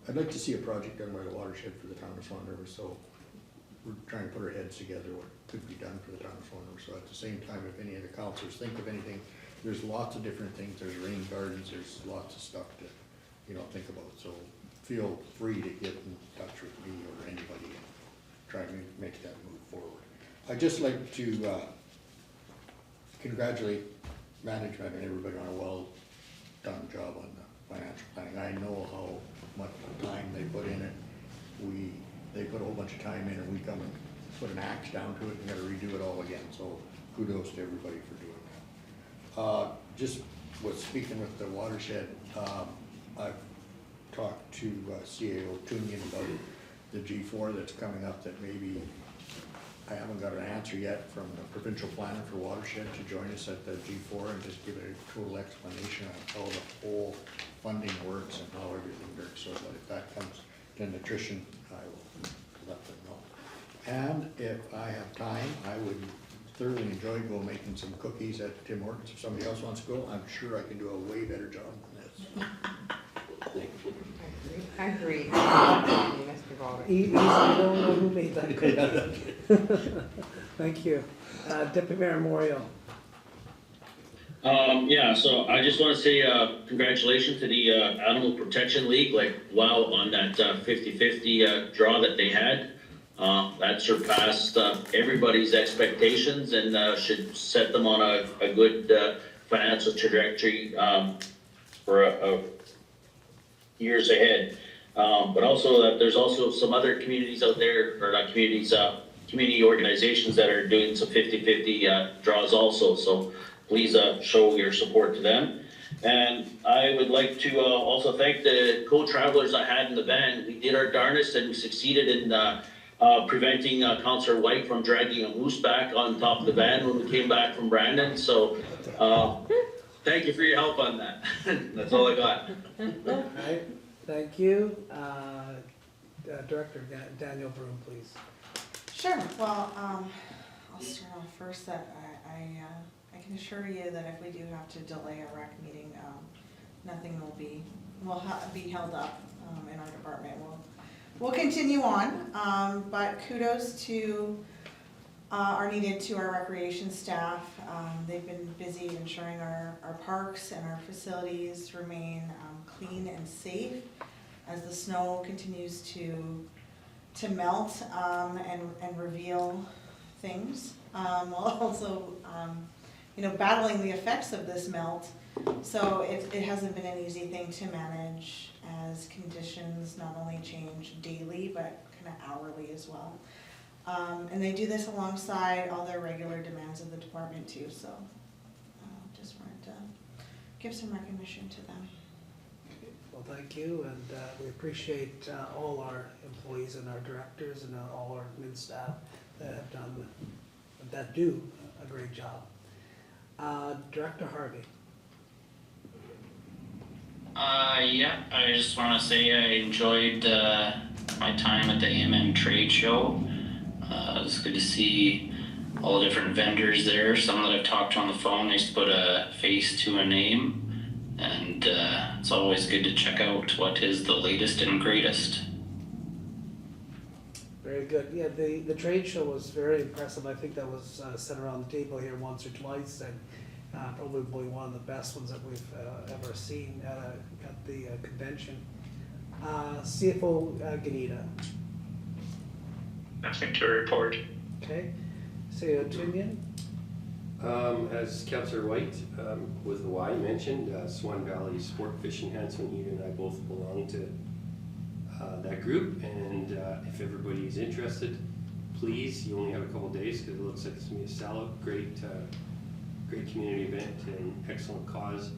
I'd like to see a project done by the watershed for the town of Swan River, so we're trying to put our heads together what could be done for the town of Swan River. So at the same time, if any of the councillors think of anything, there's lots of different things, there's rain gardens, there's lots of stuff to, think about. So feel free to get in touch with me or anybody and try to make that move forward. I'd just like to congratulate management and everybody on a well-done job on the financial planning. I know how much time they put in it. They put a whole bunch of time in, and we come and put an axe down to it and gotta redo it all again. So kudos to everybody for doing that. Just was speaking with the watershed, I've talked to CAO Tewnion about the G4 that's coming up, that maybe I haven't got an answer yet from the provincial planner for watershed to join us at the G4 and just give a total explanation on how the whole funding works and how everything works. So that if that comes to nutrition, I will let them know. And if I have time, I would thoroughly enjoy making some cookies at Tim Hortons. If somebody else wants to go, I'm sure I can do a way better job than this. I agree. Mr. Bobick. I don't know who made that cookie. Thank you. Deputy Mayor Moriaux. So I just want to say congratulations to the Animal Protection League, on that 50-50 draw that they had. That surpassed everybody's expectations and should set them on a good financial trajectory for years ahead. But also there's also some other communities out there, or not communities, community organizations that are doing some 50-50 draws also. So please show your support to them. And I would like to also thank the co-travelers I had in the van. We did our darnest and we succeeded in preventing Councillor Whyte from dragging a moose back on top of the van when we came back from Brandon. So Thank you for your help on that. That's all I got. All right, thank you. Director Danielle Broome, please. Sure, well, I'll start off first that I can assure you that if we do have to delay a rec meeting, nothing will be held up in our department. We'll continue on, but kudos to are needed to our recreation staff. They've been busy ensuring our parks and our facilities remain clean and safe as the snow continues to melt and reveal things, while also battling the effects of this melt. So it hasn't been an easy thing to manage as conditions not only change daily but kind of hourly as well. And they do this alongside all their regular demands of the department too, so just wanted to give some recognition to them. Well, thank you, and we appreciate all our employees and our directors and all our admin staff that do a great job. Director Harvey. Yeah, I just want to say I enjoyed my time at the AMM trade show. It was good to see all the different vendors there. Some that I've talked to on the phone, they used to put a face to a name, and it's always good to check out what is the latest and greatest. Very good. Yeah, the trade show was very impressive. I think that was set around the table here once or twice, and probably one of the best ones that we've ever seen at the convention. CFO Gnida. Nothing to report. Okay. CEO Tewnion. As Councillor Whyte with the Y mentioned, Swan Valley Sport Fish Enhancement Unit and I both belong to that group, and if everybody is interested, please, you only have a couple days because it looks like it's going to be a sellout. Great community event and excellent cause.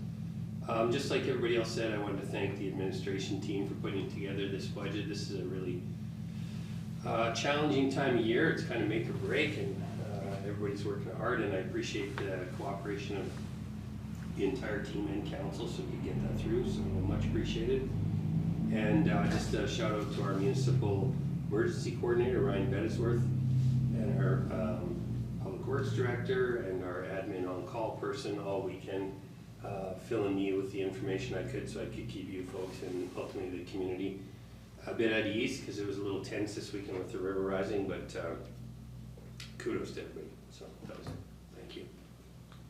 Just like everybody else said, I wanted to thank the administration team for putting together this budget. This is a really challenging time of year. It's kind of make or break, and everybody's working hard, and I appreciate the cooperation of the entire team and council so we could get that through, so much appreciated. And just a shout out to our municipal emergency coordinator, Ryan Bettisworth, and our public works director and our admin on-call person all weekend, filling me with the information I could so I could keep you folks and ultimately the community a bit at ease, because it was a little tense this weekend with the river rising, but kudos to everybody. So that was it. Thank you.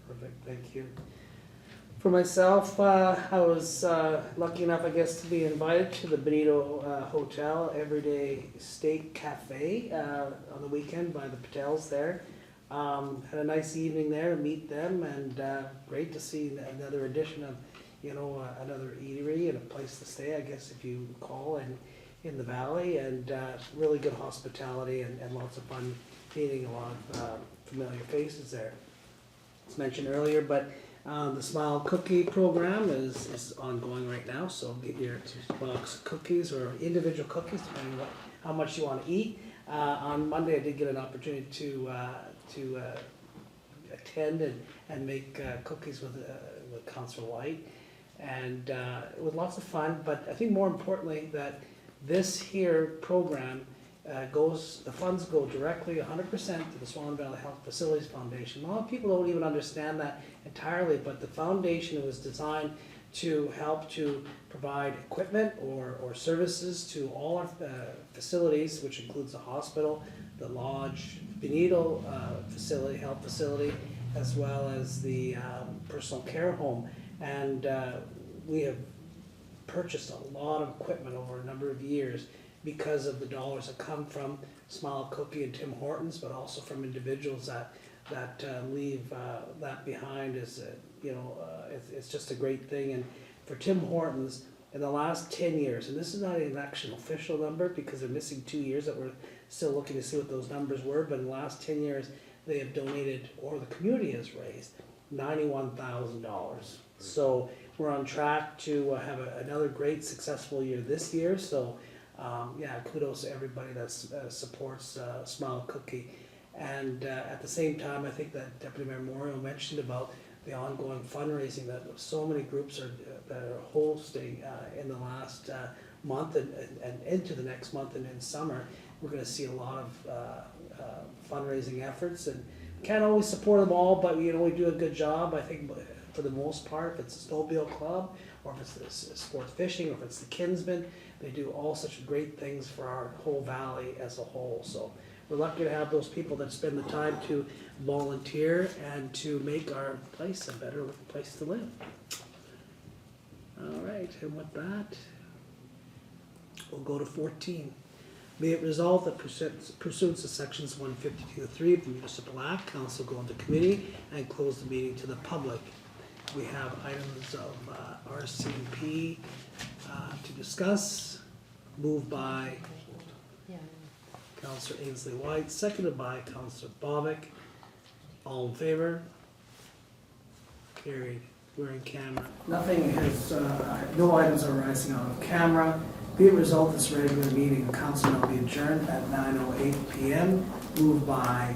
Perfect, thank you. For myself, I was lucky enough, I guess, to be invited to the Bonito Hotel Everyday Steak Cafe on the weekend by the Patels there. Had a nice evening there to meet them, and great to see another edition of, another eatery and a place to stay, I guess, if you call, in the valley, and really good hospitality and lots of fun meeting a lot of familiar faces there. As mentioned earlier, but the Smile Cookie program is ongoing right now, so get your box of cookies or individual cookies, depending on how much you want to eat. On Monday, I did get an opportunity to attend and make cookies with Councillor Whyte, and it was lots of fun. But I think more importantly that this here program the funds go directly 100% to the Swan Valley Health Facilities Foundation. A lot of people don't even understand that entirely, but the foundation was designed to help to provide equipment or services to all our facilities, which includes the hospital, the lodge, Bonito facility, health facility, as well as the personal care home. And we have purchased a lot of equipment over a number of years because of the dollars that come from Smile Cookie and Tim Hortons, but also from individuals that leave that behind. It's just a great thing. And for Tim Hortons, in the last 10 years, and this is not an actual official number because they're missing 2 years that we're still looking to see what those numbers were, but in the last 10 years, they have donated, or the community has raised, $91,000. So we're on track to have another great successful year this year. So kudos to everybody that supports Smile Cookie. And at the same time, I think that Deputy Mayor Moriaux mentioned about the ongoing fundraising that so many groups that are hosting in the last month and into the next month and in summer. We're gonna see a lot of fundraising efforts, and can't always support them all, but we do a good job, I think, for the most part. If it's the Snowmobile Club, or if it's the sport fishing, or if it's the Kinsmen, they do all such great things for our whole valley as a whole. So we're lucky to have those people that spend the time to volunteer and to make our place a better place to live. All right, and with that, we'll go to 14. Be it resolved that pursuant to sections 152(3) of the Municipal Act, council go into committee and close the meeting to the public. We have items of RCMP to discuss, moved by Councillor Ainslie Whyte, seconded by Councillor Bobick. All in favor? Carried. We're in camera. Nothing has, no items are rising out of camera. Be it resolved this regular meeting of council will be adjourned at 9:08 p.m. Moved by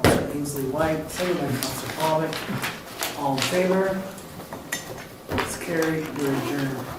Councillor Ainslie Whyte, seconded by Councillor Bobick. All in favor? It's carried. We're adjourned.